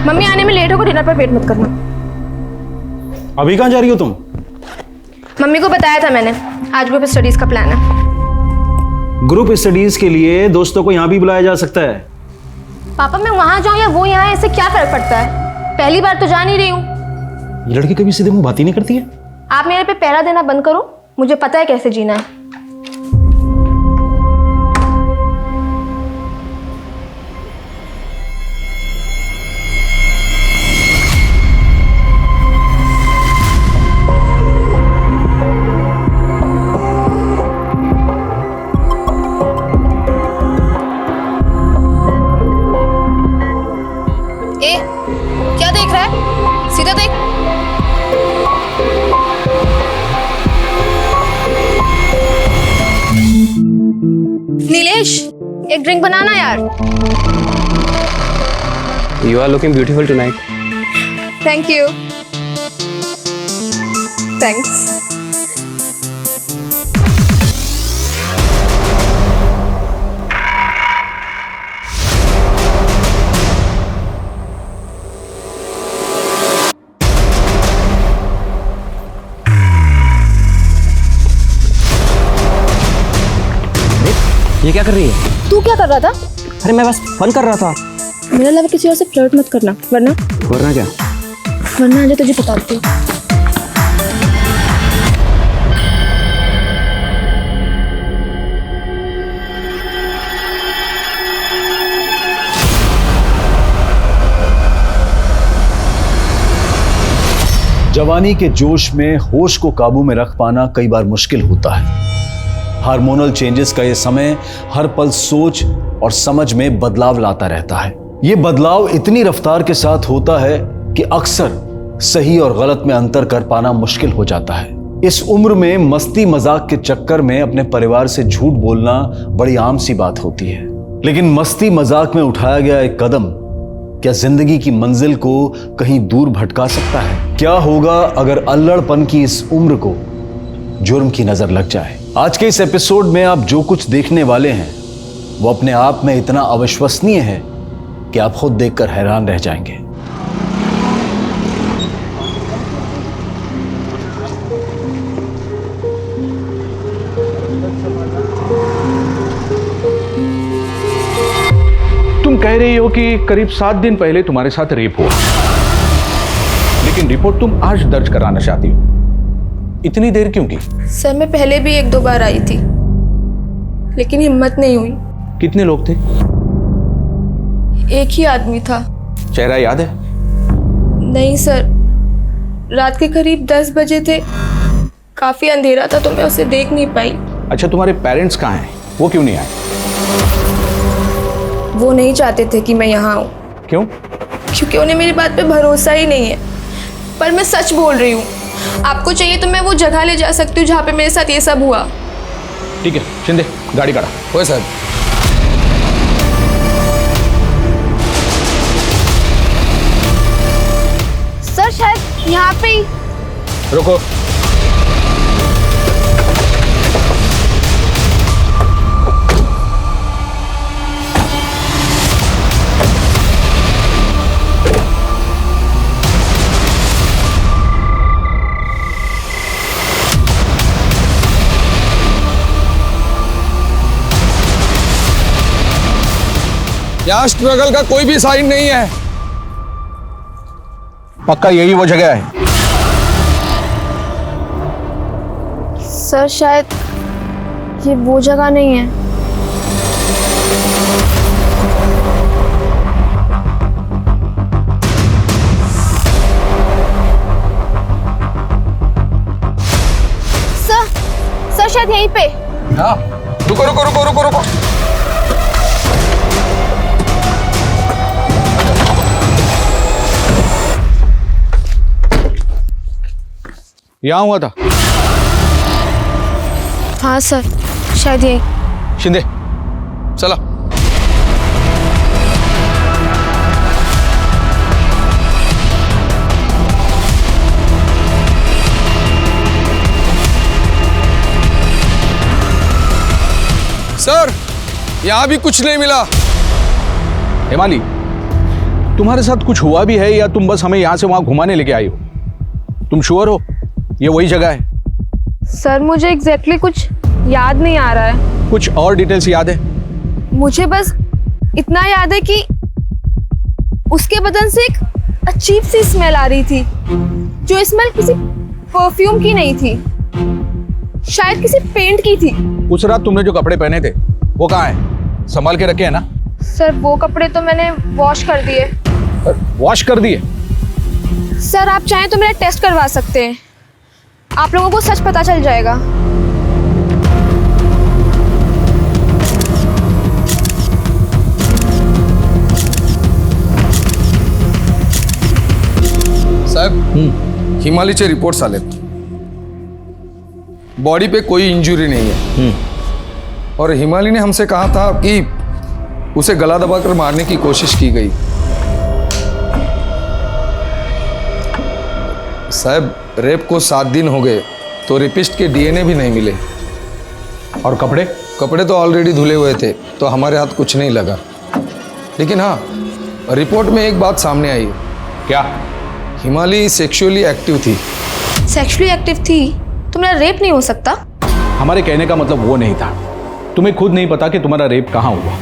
Mummy आने में late होगा, डिनर पर वेट मत करना। अभी कहाँ जा रही हो तुम? मम्मी को बताया था मैंने, आज ग्रुप स्टडीज का प्लान है। ग्रुप स्टडीज के लिए दोस्तों को यहाँ भी बुलाया जा सकता है। पापा मैं वहां जाऊं या वो यहाँ, इससे क्या फर्क पड़ता है? पहली बार तो जा नहीं रही हूँ। ये लड़की कभी सीधे मुंह बात ही नहीं करती है। आप मेरे पे पहरा देना बंद करो, मुझे पता है कैसे जीना है। ए, क्या देख रहा है? सीधा देख। नीलेश, एक ड्रिंक बनाना यार। You are looking beautiful tonight. Thank you. Thanks. ये क्या कर रही है? तू क्या कर रहा था? अरे मैं बस फन कर रहा था। मेरा अलावा किसी और से फ्लर्ट मत करना, वरना क्या? वरना आज तुझे बताती हूँ। जवानी के जोश में होश को काबू में रख पाना कई बार मुश्किल होता है। हार्मोनल चेंजेस का ये समय हर पल सोच और समझ में बदलाव लाता रहता है। ये बदलाव इतनी रफ्तार के साथ होता है कि अक्सर सही और गलत में अंतर कर पाना मुश्किल हो जाता है। इस उम्र में मस्ती मजाक के चक्कर में अपने परिवार से झूठ बोलना बड़ी आम सी बात होती है। लेकिन मस्ती मजाक में उठाया गया एक कदम क्या जिंदगी की मंजिल को कहीं दूर भटका सकता है? क्या होगा अगर अल्लड़पन की इस उम्र को जुर्म की नजर लग जाए? आज के इस एपिसोड में आप जो कुछ देखने वाले हैं वो अपने आप में इतना अविश्वसनीय है कि आप खुद देखकर हैरान रह जाएंगे। तुम कह रही हो कि करीब 7 दिन पहले तुम्हारे साथ रेप हुआ, लेकिन रिपोर्ट तुम आज दर्ज कराना चाहती हो। इतनी देर क्यों की? सर मैं पहले भी 1-2 बार आई थी, लेकिन हिम्मत नहीं हुई। कितने लोग थे? एक ही आदमी था। चेहरा याद है? नहीं सर, रात के करीब 10 बजे थे, काफी अंधेरा था तो मैं उसे देख नहीं पाई। अच्छा, तुम्हारे पेरेंट्स कहाँ हैं? वो क्यों नहीं आए? वो नहीं चाहते थे कि मैं यहाँ आऊँ। क्यों? क्योंकि उन्हें मेरी बात पे भरोसा ही नहीं है। पर मैं सच बोल रही हूँ, आपको चाहिए तो मैं वो जगह ले जा सकती हूँ जहाँ पे मेरे साथ ये सब हुआ। ठीक है शिंदे, गाड़ी काढ़ा। ओए साहब, सर शायद यहाँ पे ही। रुको। यहाँ स्ट्रगल का कोई भी साइन नहीं है। पक्का यही वो जगह है? सर शायद ये वो जगह नहीं है। सर शायद यहीं पे। हाँ, रुको रुको रुको रुको रुको। यहाँ हुआ था? हाँ सर, शायद यही। शिंदे चला। सर, यहाँ भी कुछ नहीं मिला। हेमाली, तुम्हारे साथ कुछ हुआ भी है या तुम बस हमें यहाँ से वहाँ घुमाने लेके आई हो? तुम श्योर हो ये वही जगह है? सर मुझे एग्जैक्टली कुछ याद नहीं आ रहा है। कुछ और डिटेल्स याद है? मुझे बस इतना याद है कि उसके बदन से एक अजीब सी स्मेल आ रही थी, जो स्मेल किसी परफ्यूम की नहीं थी, शायद किसी पेंट की थी। उस रात तुमने जो कपड़े पहने थे वो कहाँ है? संभाल के रखे हैं ना? सर वो कपड़े तो मैंने वॉश कर दिए। वॉश कर दिए? सर आप चाहें तो मेरा टेस्ट करवा सकते हैं, आप लोगों को सच पता चल जाएगा। साहब हिमालयचे रिपोर्ट्स आलेत. बॉडी पे कोई इंजुरी नहीं है और हिमालय ने हमसे कहा था कि उसे गला दबाकर मारने की कोशिश की गई. साहब रेप को 7 दिन हो गए तो रेपिस्ट के डीएनए भी नहीं मिले. और कपड़े? कपड़े तो ऑलरेडी धुले हुए थे तो हमारे हाथ कुछ नहीं लगा. लेकिन हाँ, रिपोर्ट में एक बात सामने आई. क्या? हिमालय सेक्सुअली एक्टिव थी. सेक्सुअली एक्टिव थी तो मेरा रेप नहीं हो सकता? हमारे कहने का मतलब वो नहीं था. तुम्हें खुद नहीं पता कि तुम्हारा रेप कहाँ हुआ.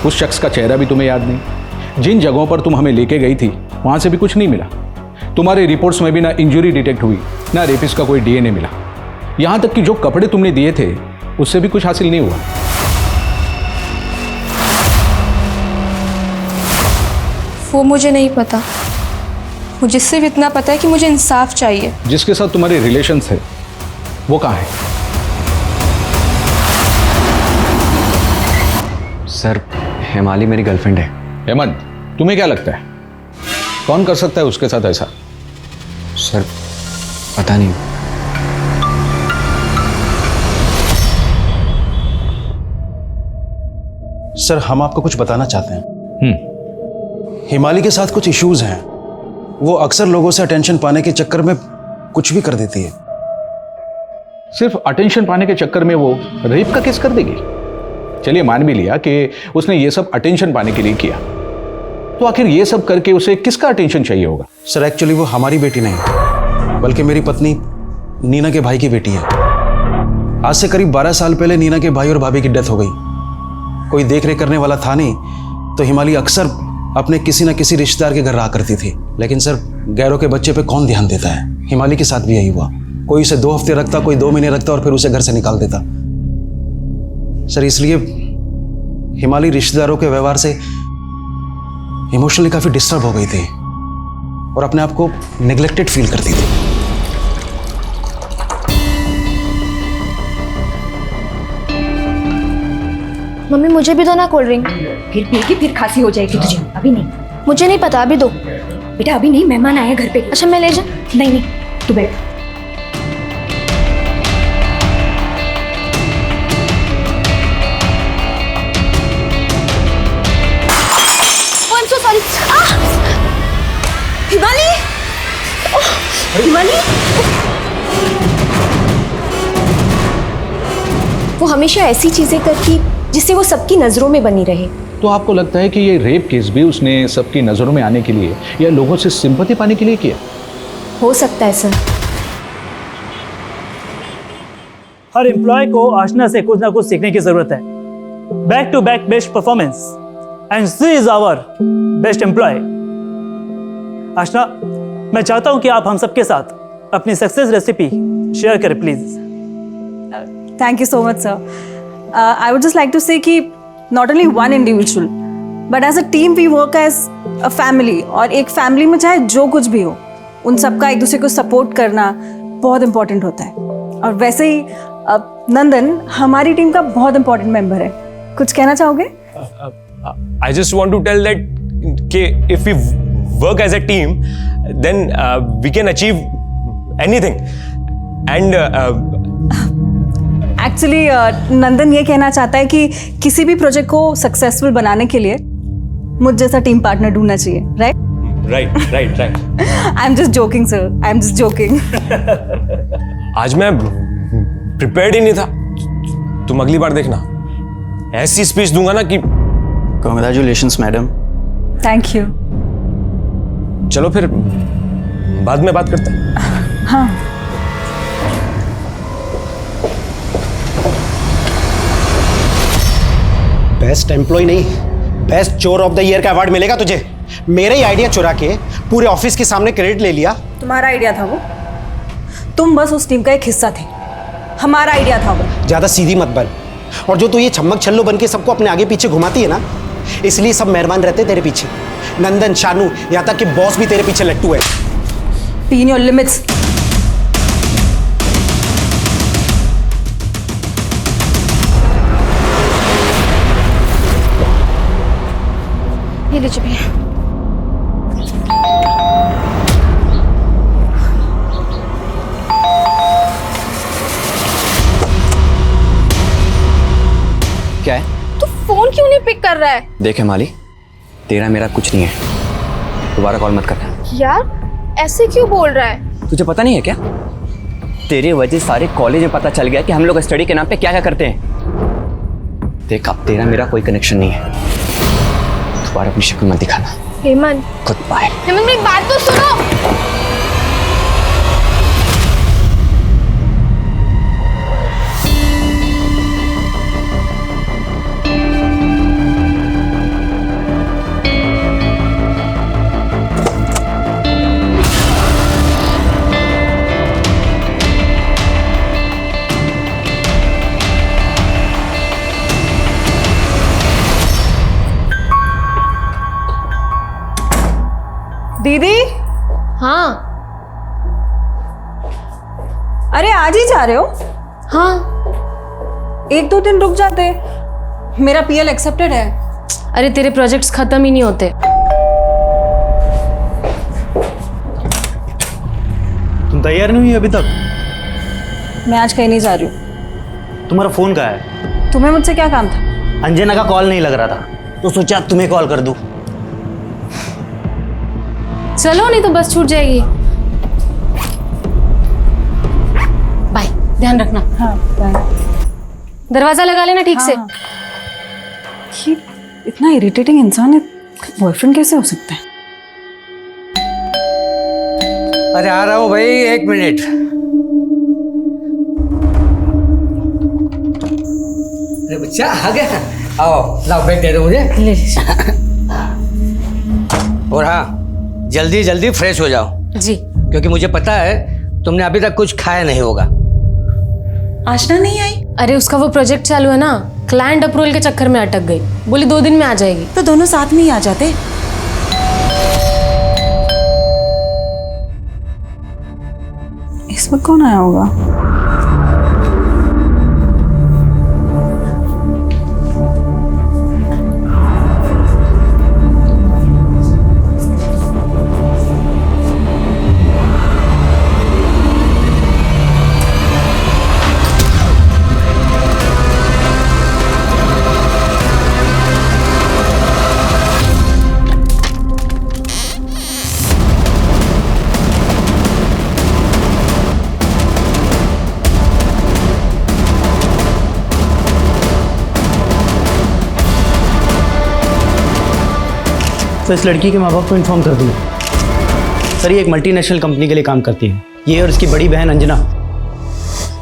उस शख्स का चेहरा भी तुम्हें याद नहीं. जिन जगहों पर तुम हमें लेके गई थी वहां से भी कुछ नहीं मिला. तुम्हारी रिपोर्ट्स में भी ना इंजरी डिटेक्ट हुई, ना रेपिस्ट का कोई डीएनए मिला. यहां तक कि जो कपड़े तुमने दिए थे उससे भी कुछ हासिल नहीं हुआ. वो मुझे नहीं पता. मुझे सिर्फ इतना पता है कि मुझे इंसाफ चाहिए. जिसके साथ तुम्हारे रिलेशन थे वो कहाँ है? सर हिमाली मेरी गर्लफ्रेंड है. हेमंत, तुम्हें क्या लगता है कौन कर सकता है उसके साथ ऐसा? सर पता नहीं. सर हम आपको कुछ बताना चाहते हैं. हिमाली के साथ कुछ इश्यूज हैं. वो अक्सर लोगों से अटेंशन पाने के चक्कर में कुछ भी कर देती है. सिर्फ अटेंशन पाने के चक्कर में वो रेप का केस कर देगी? चलिए मान भी लिया कि उसने ये सब अटेंशन पाने के लिए किया, तो आखिर ये सब करके उसे किसका अटेंशन चाहिए होगा? सर एक्चुअली वो हमारी बेटी नहीं बल्कि मेरी पत्नी नीना के भाई की बेटी है. आज से करीब 12 साल पहले नीना के भाई और भाभी की डेथ हो गई. कोई देख रेख करने वाला था नहीं तो हिमाली अक्सर अपने किसी न किसी रिश्तेदार के घर रहा करती थी. लेकिन सर गैरों के बच्चे पे कौन ध्यान देता है. हिमाली के साथ भी यही हुआ. कोई उसे 2 हफ्ते रखता, कोई 2 महीने रखता और फिर उसे घर से निकाल देता. सर इसलिए हिमाली रिश्तेदारों के व्यवहार से इमोशनली काफी डिस्टर्ब हो गई थी और अपने आप को नेग्लेक्टेड फील करती थी. मम्मी मुझे भी दो ना कोल्ड ड्रिंक. फिर पिएगी फिर खांसी हो जाएगी तुझे. अभी नहीं मुझे नहीं पता, अभी दो. बेटा, अभी नहीं, मेहमान आए घर पे. अच्छा मैं ले जाऊं? नहीं नहीं, तू बैठ. I'm so sorry. हिमाली! हिमाली! वो हमेशा ऐसी चीजें करती जिससे वो सबकी नजरों में बनी रहे. तो आपको लगता है कि ये रेप केस भी उसने सबकी नजरों में आने के लिए या लोगों से सिंपैथी पाने के लिए किया? हो सकता है सर. हर एम्प्लॉय को आशना से कुछ ना कुछ सीखने की जरूरत है. Back to back best performance and she is our best employ. Aashna, मैं चाहता हूं कि आप हम सबके साथ अपनी सक्सेस रेसिपी शेयर करें please. Thank you so much, sir. I would just like to say कि not only one individual, but as a team we work as a family. और एक family में चाहे जो कुछ भी हो, उन सबका एक दूसरे को support करना बहुत important होता है. और वैसे ही नंदन हमारी टीम का बहुत important member है. कुछ कहना चाहोगे? I just want to tell that if we work as a team, then we can achieve anything. And actually Nandan ये कहना चाहता है कि किसी भी प्रोजेक्ट को सक्सेसफुल बनाने के लिए मुझ जैसा टीम पार्टनर ढूंढना चाहिए. Right? right. I am just joking sir, I am just joking. आज मैं प्रिपेयर्ड ही नहीं था. तुम अगली बार देखना ऐसी स्पीच दूंगा ना कि Congratulations, madam. Thank you. चलो फिर बाद में बात करते हैं। हाँ बेस्ट एम्प्लॉय नहीं, बेस्ट चोर ऑफ द ईयर का अवार्ड मिलेगा तुझे। मेरे ही आइडिया चुरा के पूरे ऑफिस के सामने क्रेडिट ले लिया। तुम्हारा आइडिया था वो, तुम बस उस टीम का एक हिस्सा थे, हमारा आइडिया था वो। ज्यादा सीधी मत बन। और जो तू ये छम्मक छल्लो बन के सबको अपने आगे पीछे घुमाती है ना, इसलिए सब मेहरबान रहते तेरे पीछे। नंदन, शानू, यहाँ तक कि बॉस भी तेरे पीछे लट्टू है। Be in your limits. ये लीजिए भैया। क्या है? तू फोन क्यों नहीं पिक कर रहा है? देख हिमाली, तेरा मेरा कुछ नहीं है, दोबारा कॉल मत करना। यार ऐसे क्यों बोल रहा है? तुझे पता नहीं है क्या? तेरे वजह सारे कॉलेज में पता चल गया कि हम लोग स्टडी के नाम पे क्या क्या करते हैं। देख, अब तेरा मेरा कोई कनेक्शन नहीं है, दोबारा अपनी शक्ल मत दिखाना। हेमंत, खुद बाय। हेमंत मेरी बात तो सुनो। दीदी। हाँ। अरे आज ही जा रहे हो? हाँ। 1-2 दिन रुक जाते, मेरा पीएल एक्सेप्टेड है। अरे तेरे प्रोजेक्ट्स खत्म ही नहीं होते। तुम तैयार नहीं हुई अभी तक? मैं आज कहीं नहीं जा रही हूँ। तुम्हारा फोन कहाँ है? तुम्हें मुझसे क्या काम था? अंजना का कॉल नहीं लग रहा था तो सोचा तुम्हें कॉल कर दूं। चलो, नहीं तो बस छूट जाएगी। बाय, ध्यान रखना। हाँ बाय। दरवाजा लगा लेना ठीक से। ये इतना इरिटेटिंग इंसान है, बॉयफ्रेंड कैसे हो सकता है? अरे आ रहा हूँ भाई, 1 मिनट। अरे बच्चा आ गया, आओ लाओ बैग दे दो मुझे। ले। और हाँ, जल्दी जल्दी फ्रेश हो जाओ जी। क्योंकि मुझे पता है तुमने अभी तक कुछ खाया नहीं होगा। आशना नहीं आई? अरे उसका वो प्रोजेक्ट चालू है ना, क्लाइंट अप्रूवल के चक्कर में अटक गई, बोली 2 दिन में आ जाएगी। तो दोनों साथ में ही आ जाते। इसमें कौन आया होगा? तो इस लड़की के माँ बाप को इन्फॉर्म कर दूँ। सर, ये एक मल्टीनेशनल कंपनी के लिए काम करती है। ये और इसकी बड़ी बहन अंजना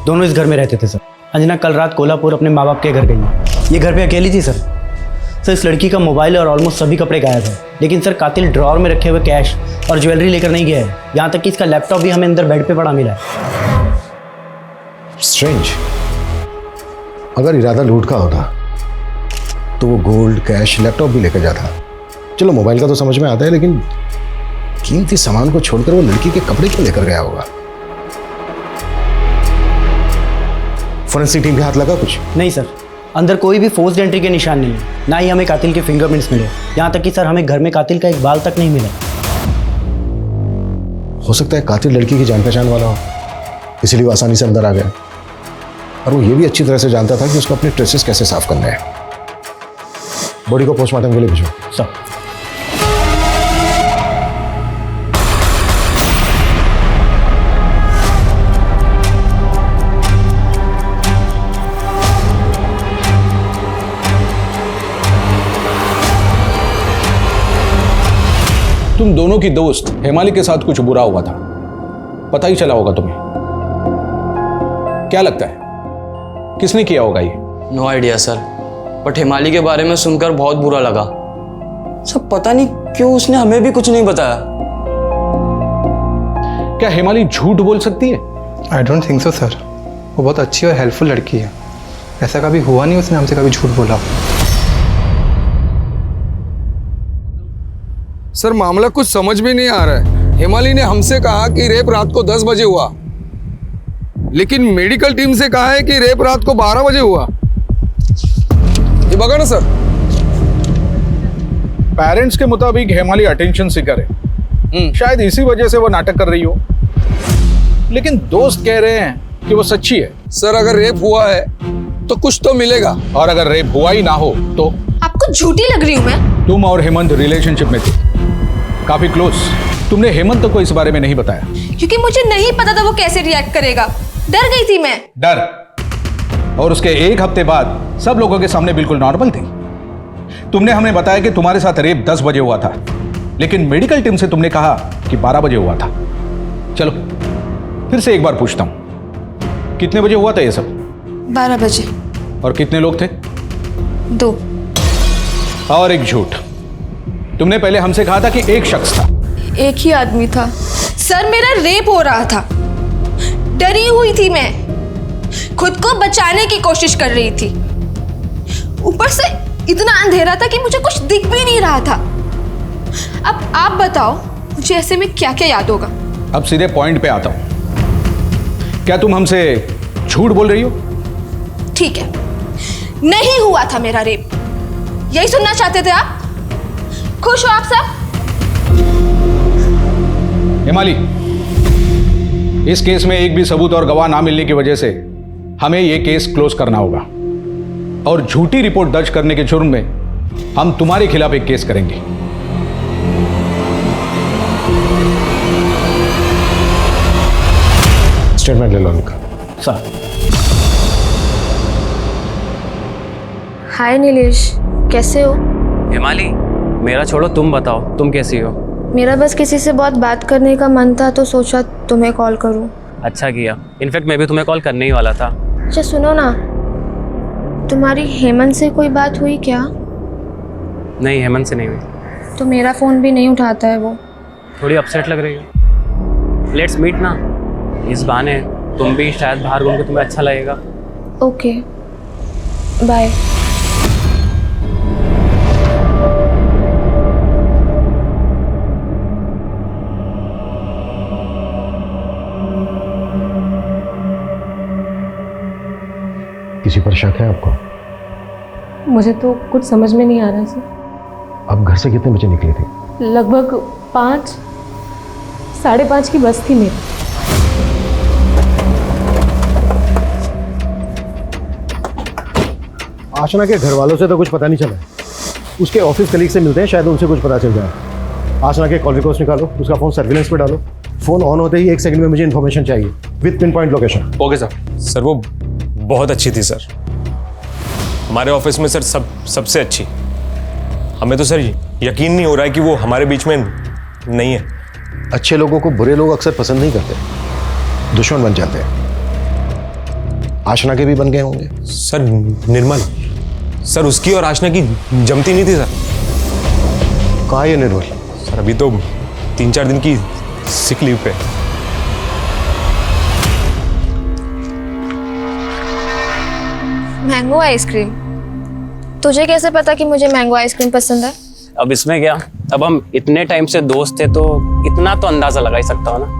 दोनों इस घर में रहते थे सर। अंजना कल रात कोल्हापुर अपने माँ बाप के घर गई। ये घर पे अकेली थी सर। इस लड़की का मोबाइल और ऑलमोस्ट सभी कपड़े गायब है, लेकिन सर कातिल ड्रॉर में रखे हुए कैश और ज्वेलरी लेकर नहीं गया है। यहाँ तक कि इसका लैपटॉप भी हमें अंदर बेड पे पड़ा मिला है। स्ट्रेंज। अगर इरादा लूट का होता तो वो गोल्ड, कैश, लैपटॉप भी लेकर जाता। चलो मोबाइल का तो समझ में आता है, लेकिन कीमती सामान को छोड़कर वो लड़की के कपड़े क्यों लेकर गया होगा? फोरेंसिक टीम के हाथ लगा कुछ? नहीं सर, अंदर कोई भी फोर्स्ड एंट्री के निशान नहीं है, ना ही हमें कातिल के फिंगरप्रिंट्स मिले। यहाँ तक कि सर हमें घर में कातिल का एक बाल तक नहीं मिला। हो सकता है कातिल लड़की की जान पहचान वाला हो, इसीलिए वो आसानी से अंदर आ गया। और वो ये भी अच्छी तरह से जानता था कि उसको अपने ट्रेसेस कैसे साफ करने हैं। बॉडी को पोस्टमार्टम के लिए भेजो सर। तुम दोनों की दोस्त हेमाली के साथ कुछ बुरा हुआ था, पता ही चला होगा तुम्हें। क्या लगता है किसने किया होगा ये? नो आइडिया सर, बट हिमाली के बारे में सुनकर बहुत बुरा लगा। सब पता नहीं क्यों उसने हमें भी कुछ नहीं बताया। क्या हिमाली झूठ बोल सकती है? I don't think so sir, वो बहुत अच्छी और हेल्पफुल लड़की है। ऐसा कभी हुआ नहीं उसने हमसे कभी झूठ बोला। सर मामला कुछ समझ में नहीं आ रहा है। हिमाली ने हमसे कहा कि रेप रात को 10 बजे हुआ, लेकिन मेडिकल टीम से कहा है कि रेप रात को 12 बजे हुआ। ये बगा ना सर। पेरेंट्स के मुताबिक हेमाली अटेंशन सीकर है, शायद इसी वजह से वो नाटक कर रही हो, लेकिन दोस्त कह रहे हैं कि वो सच्ची है। सर अगर रेप हुआ है तो कुछ तो मिलेगा, और अगर रेप हुआ ही ना हो तो? आपको झूठी लग रही हूँ मैं? तुम और हेमंत रिलेशनशिप में थे, काफी क्लोज। तुमने हेमंत को इस बारे में नहीं बताया? क्योंकि मुझे नहीं पता था वो कैसे रिएक्ट करेगा, डर गई थी मैं। डर? और उसके एक हफ्ते बाद सब लोगों के सामने बिल्कुल नॉर्मल थी। तुमने हमें बताया कि तुम्हारे साथ रेप 10 बजे हुआ था, लेकिन मेडिकल टीम से तुमने कहा कि 12 बजे हुआ था। चलो फिर से एक बार पूछता हूं, कितने बजे हुआ था ये सब? 12 बजे। और कितने लोग थे? 2। और एक झूठ, तुमने पहले हमसे कहा था कि एक शख्स था। एक ही आदमी था सर, मेरा रेप हो रहा था, डरी हुई थी मैं, खुद को बचाने की कोशिश कर रही थी। ऊपर से इतना अंधेरा था कि मुझे कुछ दिख भी नहीं रहा था। अब आप बताओ मुझे ऐसे में क्या क्या याद होगा? अब सीधे पॉइंट पे आता हूं, क्या तुम हमसे झूठ बोल रही हो? ठीक है, नहीं हुआ था मेरा रेप, यही सुनना चाहते थे आप? खुश हो आप सब? हिमाली, इस केस में एक भी सबूत और गवाह ना मिलने की वजह से हमें यह केस क्लोज करना होगा, और झूठी रिपोर्ट दर्ज करने के जुर्म में हम तुम्हारे खिलाफ एक केस करेंगे। स्टेटमेंट ले लो उनका। सर। हाय नीलेश, कैसे हो? हिमाली, मेरा छोड़ो, तुम बताओ तुम कैसी हो? मेरा बस किसी से बहुत बात करने का मन था तो सोचा तुम्हें कॉल करूं। अच्छा किया, इनफैक्ट मैं भी तुम्हें कॉल करने ही वाला था। अच्छा सुनो ना, तुम्हारी हेमंत से कोई बात हुई क्या? नहीं, हेमंत से नहीं हुई। तो मेरा फ़ोन भी नहीं उठाता है वो। थोड़ी अपसेट लग रही हो। लेट्स मीट ना, इस बहाने तुम भी शायद बाहर घूम के तुम्हें अच्छा लगेगा। Okay, bye. किसी पर शक है आपको? मुझे तो कुछ समझ में नहीं आ रहा सर। आप घर से कितने बजे निकली थी? लगभग 5, 5:30 की बस थी मेरी। आशना के घर वालों से तो कुछ पता नहीं चला, उसके ऑफिस कलीग से मिलते हैं, शायद उनसे कुछ पता चल जाए। आशना के कॉल रिकॉर्ड्स निकालो, उसका फ़ोन सर्विलेंस पे डालो। फ़ोन ऑन होते ही 1 सेकंड में मुझे इन्फॉर्मेशन चाहिए with pin point location. Okay sir. Sir वो बहुत अच्छी थी सर, हमारे ऑफिस में सर सबसे अच्छी। हमें तो सर यकीन नहीं हो रहा है कि वो हमारे बीच में नहीं है। अच्छे लोगों को बुरे लोग अक्सर पसंद नहीं करते, दुश्मन बन जाते हैं। आशना के भी बन गए होंगे। सर निर्मल, सर उसकी और आशना की जमती नहीं थी सर। कहाँ है निर्मल? सर अभी तो 3-4 दिन की सिक लीव पे। Mango ice cream? तुझे कैसे पता कि मुझे मैंगो आइसक्रीम पसंद है? अब इसमें क्या, अब हम इतने टाइम से दोस्त थे तो इतना तो अंदाजा लगा ही सकता हूँ ना।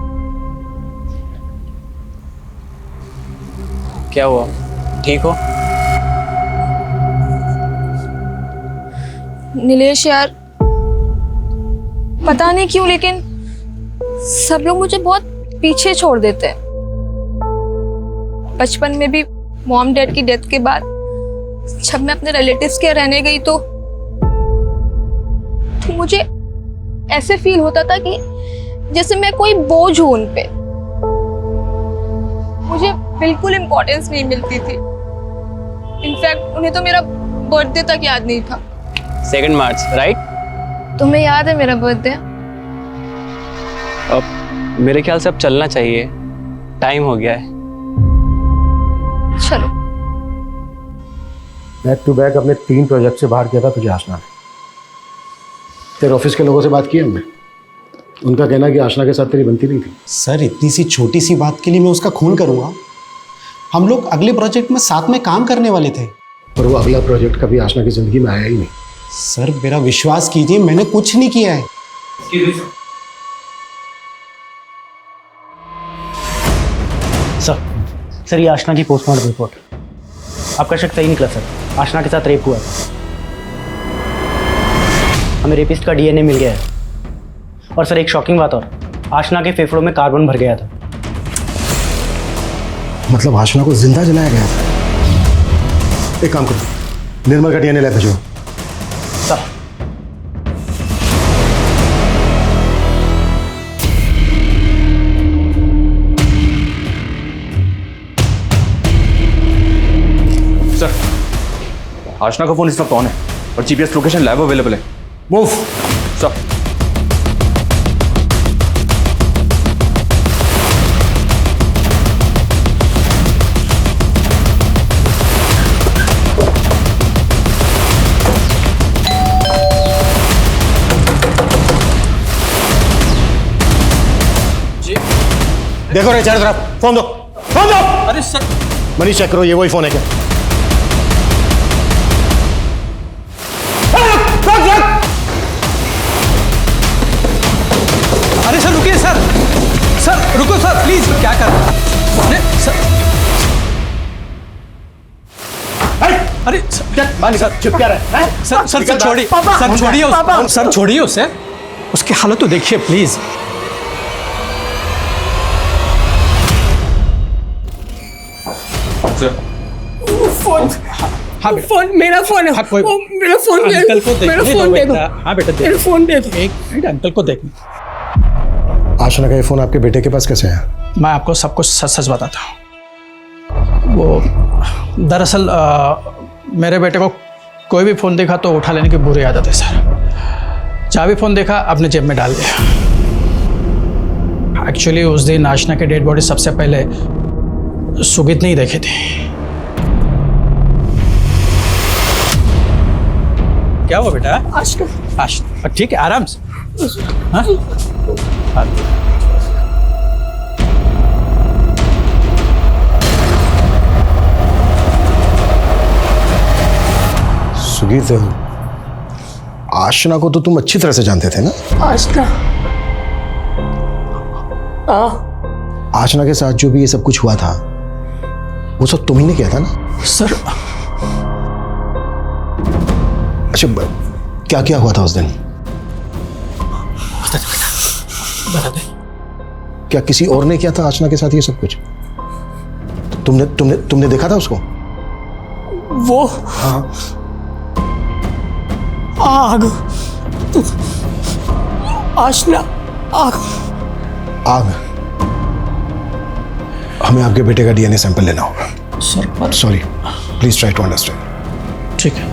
क्या हुआ, ठीक हो? नीलेश यार, पता नहीं क्यों लेकिन सब लोग मुझे बहुत पीछे छोड़ देते हैं। बचपन में भी मॉम डैड की डेथ के बाद जब मैं अपने रिलेटिव्स के रहने गई तो मुझे ऐसे फील होता था कि जैसे मैं कोई बोझ हूं उन पे। मुझे बिल्कुल इम्पोर्टेंस नहीं मिलती थी। इनफैक्ट उन्हें तो मेरा बर्थडे तक याद नहीं था। 2 मार्च, राइट? तुम्हें याद है मेरा बर्थडे? अब मेरे ख्याल से अब चलना चाहिए, टाइम हो गया है। चलो। बैक टू बैक अपने 3 प्रोजेक्ट से बाहर किया था तुझे आशना ने। तेरे ऑफिस के लोगों से बात की हमने, उनका कहना है कि आशना के साथ तेरी बनती नहीं थी। सर इतनी सी छोटी सी बात के लिए मैं उसका खून करूंगा? हम लोग अगले प्रोजेक्ट में साथ में काम करने वाले थे। पर वो अगला प्रोजेक्ट कभी आशना की जिंदगी में आया ही नहीं। सर मेरा विश्वास कीजिए, मैंने कुछ नहीं किया है। सर ये आशना की पोस्टमार्टम रिपोर्ट। आपका शक सही निकला सर, आशना के साथ रेप हुआ था। हमें रेपिस्ट का डीएनए मिल गया है। और सर एक शॉकिंग बात और, आशना के फेफड़ों में कार्बन भर गया था। मतलब आशना को जिंदा जलाया गया था। एक काम करो, निर्मल का डीएनए लैब भेजो। सर आशना का फोन इस वक्त ऑन है और जीपीएस लोकेशन लैब अवेलेबल है। Move sir. देखो रे चारों तरफ, फोन दो, फोन दो। अरे सर, मनीष चेक करो, ये वही फोन है क्या? अरे सर रुकिए सर, सर रुको सर प्लीज। क्या कर रहे हैं? अरे सर, अरे सर चुप क्या रहा है? सर सर सर छोड़िए, सर छोड़िए सर छोड़िए उसे, उसकी हालत तो देखिए प्लीज। फोन, हाँ फोन मेरा फोन है। हाँ, कोई मेरा फोन दे, अंकल को मेरा देखने फोन दो दे दो। बेटा। हाँ बेटा दे मेरा फोन दे दो। एक मिनट, अंकल को देखने। आशना का ये फोन आपके बेटे के पास कैसे है? मैं आपको सब कुछ सच सच बताता हूँ। वो दरअसल मेरे बेटे को कोई भी फ़ोन देखा तो उठा लेने की बुरी आदत है सर। जहाँ भी फ़ोन देखा अपने जेब में डाल दिया। एक्चुअली उस दिन आशना की डेड बॉडी सबसे पहले सुगीत ने ही देखी थी। क्या हुआ बेटा? आशना ठीक है, आराम से। हाँ? सुगीत, आशना को तो तुम अच्छी तरह से जानते थे ना? आशना, आशना के साथ जो भी ये सब कुछ हुआ था वो सब तुम ही ने किया था ना? सर अच्छा, क्या क्या हुआ था उस दिन? बता दे। क्या किसी और ने किया था आशना के साथ ये सब कुछ? तुमने तुमने तुमने देखा था उसको? वो हाँ। आग, आशना, आग। आग? हमें आपके बेटे का डीएनए सैंपल लेना होगा। Sir sorry, please try to understand. ठीक है।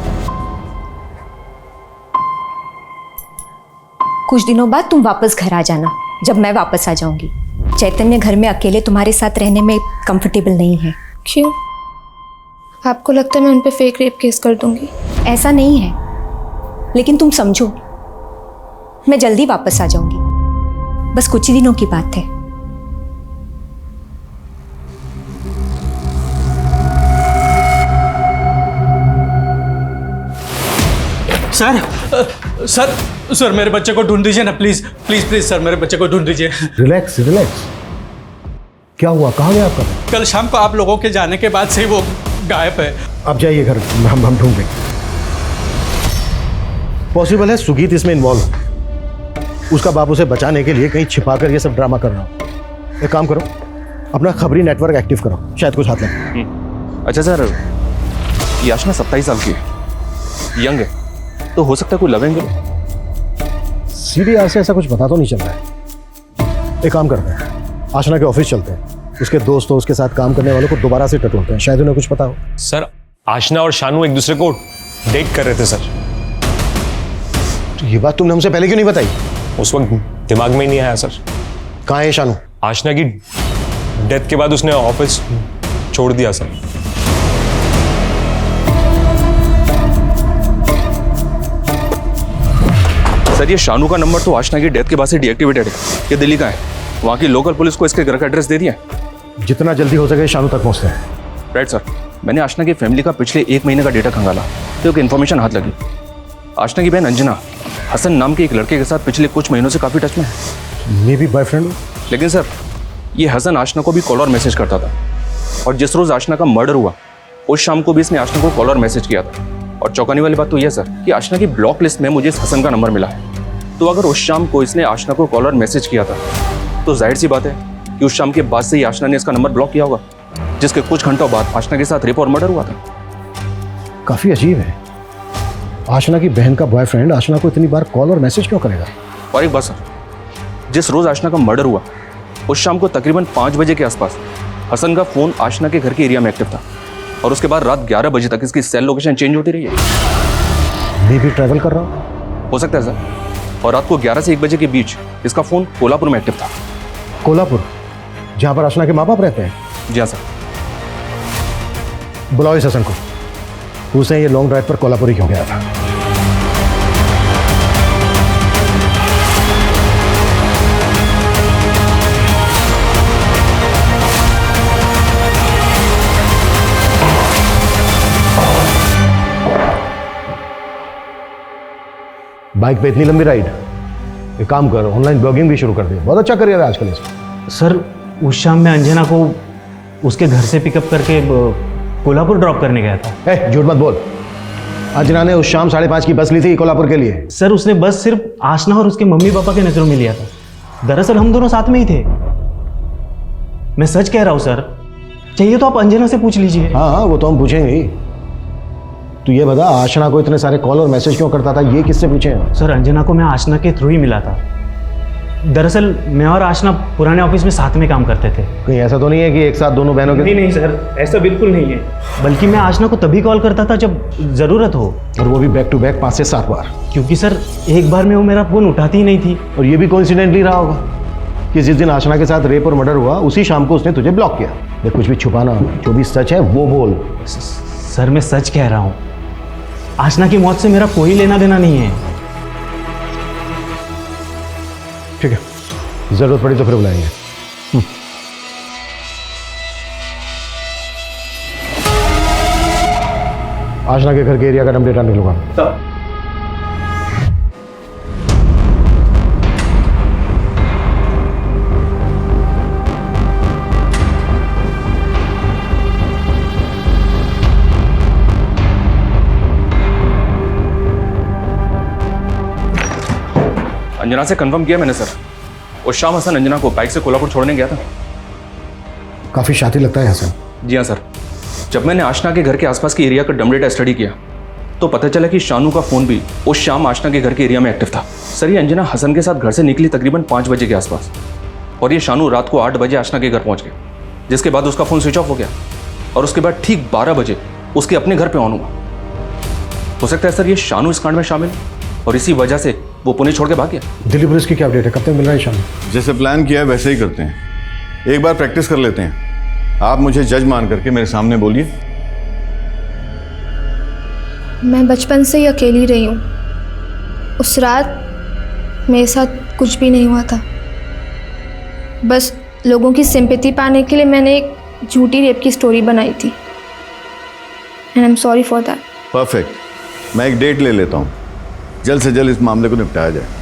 कुछ दिनों बाद तुम वापस घर आ जाना, जब मैं वापस आ जाऊंगी। चैतन्य घर में अकेले तुम्हारे साथ रहने में कंफर्टेबल नहीं है। क्यों? आपको लगता है मैं उन पे फेक रेप केस कर दूंगी? ऐसा नहीं है, लेकिन तुम समझो, मैं जल्दी वापस आ जाऊंगी। बस कुछ ही दिनों की बात है। सर सर सर मेरे बच्चे को ढूंढ दीजिए ना प्लीज प्लीज प्लीज सर, मेरे बच्चे को ढूंढ दीजिए। Relax relax. क्या हुआ, कहाँ गया आपका? कल शाम को आप लोगों के जाने के बाद से ही वो गायब है। आप जाइए घर, हम ढूंढ लेंगे। पॉसिबल है सुगीत इसमें इन्वॉल्व हो। उसका बाप उसे बचाने के लिए कहीं छिपाकर ये सब ड्रामा कर रहा हो। एक काम करो, अपना खबरी नेटवर्क एक्टिव करो, शायद कुछ हाथ लगे। अच्छा सर, ये आशना 27 साल की है, यंग है, तो हो सकता है कोई लव एंगल। सीधे से ऐसा कुछ पता तो नहीं चल रहा है। एक काम करते हैं, आशना के ऑफिस चलते हैं, उसके दोस्तों उसके साथ काम करने वालों को दोबारा से टटोलते हैं, शायद उन्हें कुछ पता हो। सर आशना और शानू एक दूसरे को डेट कर रहे थे सर। तो ये बात तुमने हमसे पहले क्यों नहीं बताई? उस वक्त दिमाग में ही नहीं आया सर। कहाँ है शानू? आशना की डेथ के बाद उसने ऑफिस छोड़ दिया सर। सर ये शानू का नंबर तो आशना की डेथ के बाद से डीएक्टिवेटेड है। ये दिल्ली का है। वहाँ की लोकल पुलिस को इसके घर का एड्रेस दे दिया है। जितना जल्दी हो सके शानू तक पहुँचते हैं। Right sir. मैंने आशना की फैमिली का पिछले 1 महीने का डेटा खंगाला तो एक इन्फॉर्मेशन हाथ लगी। आशना की बहन अंजना हसन नाम के एक लड़के के साथ पिछले कुछ महीनों से काफ़ी टच में है। मे भी बॉयफ्रेंड। लेकिन सर ये हसन आशना को भी कॉल और मैसेज करता था और जिस रोज़ आशना का मर्डर हुआ उस शाम को भी इसने आशना को कॉल और मैसेज किया था। और चौंकाने वाली बात तो यह सर कि आशना की ब्लॉक लिस्ट में मुझे इस हसन का नंबर मिला है। तो अगर उस शाम को इसने आशना को कॉल और मैसेज किया था तो जाहिर सी बात है कि उस शाम के बाद से ही आशना ने इसका नंबर ब्लॉक किया होगा, जिसके कुछ घंटों बाद आशना के साथ रेप और मर्डर हुआ था। काफी अजीब है। आशना की बहन का बॉयफ्रेंड आशना को इतनी बार कॉल और मैसेज क्यों करेगा? और एक बात सर, जिस रोज आशना का मर्डर हुआ उस शाम को तकरीबन 5 बजे के आसपास हसन का फोन आशना के घर के एरिया में एक्टिव था और उसके बाद रात 11 बजे तक इसकी सेल लोकेशन चेंज होती रही है। मैं भी ट्रैवल कर रहा हूँ। हो सकता है सर। और रात को 11 से 1 बजे के बीच इसका फोन कोल्हापुर में एक्टिव था। कोल्हापुर, जहाँ पर आशना के माँ बाप रहते हैं? जी हाँ सर। बुलाओ इस हसन को, पूछे ये लॉन्ग ड्राइव पर कोल्हापुर ही क्यों गया था। बाइक पे इतनी लंबी राइड, एक काम कर ऑनलाइन ब्लॉगिंग भी शुरू कर दे, बहुत अच्छा करियर है आजकल इसमें। सर उस शाम मैं अंजना को उसके घर से पिकअप करके कोल्हापुर ड्रॉप करने गया था। झूठ मत बोल। अंजना ने उस शाम 5:30 की बस ली थी कोल्हापुर के लिए। सर उसने बस सिर्फ आशना और उसके मम्मी पापा के नजरों में लिया था। दरअसल हम दोनों साथ में ही थे। मैं सच कह रहा हूँ सर, चाहिए तो आप अंजना से पूछ लीजिए। हाँ वो तो हम पूछेंगे ही। तू ये बता आशना को इतने सारे कॉल और मैसेज क्यों करता था, ये किससे पूछे? सर अंजना को मैं आशना के थ्रू ही मिला था। दरअसल मैं और आशना पुराने ऑफिस में साथ में काम करते थे। कहीं ऐसा तो नहीं है कि एक साथ दोनों बहनों के? नहीं सर, ऐसा बिल्कुल नहीं है। बल्कि मैं आशना को तभी कॉल करता था जब ज़रूरत हो, और वो भी बैक टू बैक 5 से 7 बार। क्योंकि सर एक बार में वो मेरा फ़ोन उठाती ही नहीं थी। और ये भी कोइंसिडेंटली रहा होगा कि जिस दिन आशना के साथ रेप और मर्डर हुआ उसी शाम को उसने तुझे ब्लॉक किया। देख कुछ भी छुपाना, जो भी सच है वो बोल। सर मैं सच कह रहा हूँ, आशना की मौत से मेरा कोई लेना देना नहीं है। ठीक है, जरूरत पड़ी तो फिर बुलाएंगे। आशना के घर के एरिया का नंबर डेटा निकलवा। अंजना से कंफर्म किया मैंने सर। उस शाम हसन अंजना को बाइक से कोल्हापुर छोड़ने गया था। काफी शातिर लगता है हसन। जी हाँ सर। जब मैंने आशना के घर के आसपास के एरिया का डम डेटा स्टडी किया तो पता चला कि शानू का फोन भी उस शाम आशना के घर के एरिया में एक्टिव था। सर ये अंजना हसन के साथ घर से निकली तकरीबन 5 बजे के आसपास और ये शानू रात को 8 बजे आशना के घर पहुंच गया, जिसके बाद उसका फोन स्विच ऑफ हो गया और उसके बाद ठीक 12 बजे उसके अपने घर पे ऑन हुआ। हो सकता है सर ये शानू इस कांड में शामिल और इसी वजह से वो पुणे छोड़ के भाग गया। दिल्ली पुलिस की क्या अपडेट है, कब तक मिल रहा है शानू? जैसे प्लान किया है वैसे ही करते हैं। एक बार प्रैक्टिस कर लेते हैं। आप मुझे जज मान करके मेरे सामने बोलिए। मैं बचपन से ही अकेली रही हूँ। उस रात मेरे साथ कुछ भी नहीं हुआ था। बस लोगों की सिंपैथी पाने के लिए मैंने एक झूठी रेप की स्टोरी बनाई थी। And I am sorry for that. Perfect. मैं एक डेट ले लेता हूँ, जल्द से जल्द इस मामले को निपटाया जाए।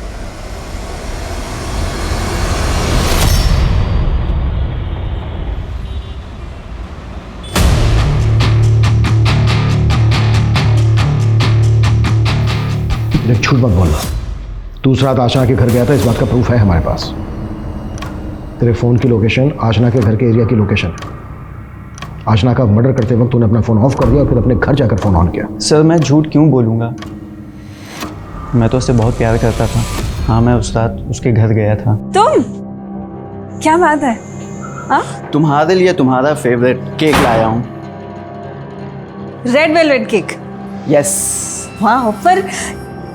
झूठ मत बोलना। तू उस रात आशना के घर गया था, इस बात का प्रूफ है हमारे पास। तेरे फोन की लोकेशन आशना के घर के एरिया की लोकेशन है। आशना का मर्डर करते वक्त तूने अपना फोन ऑफ कर दिया और फिर अपने घर जाकर फोन ऑन किया। सर मैं झूठ क्यों बोलूँगा, मैं तो उससे बहुत प्यार करता था। हाँ मैं उस रात उसके घर गया था। तुम क्या बात है? हाँ तुम्हारे लिए तुम्हारा फेवरेट केक लाया हूँ। Red velvet cake? यस। वाह, पर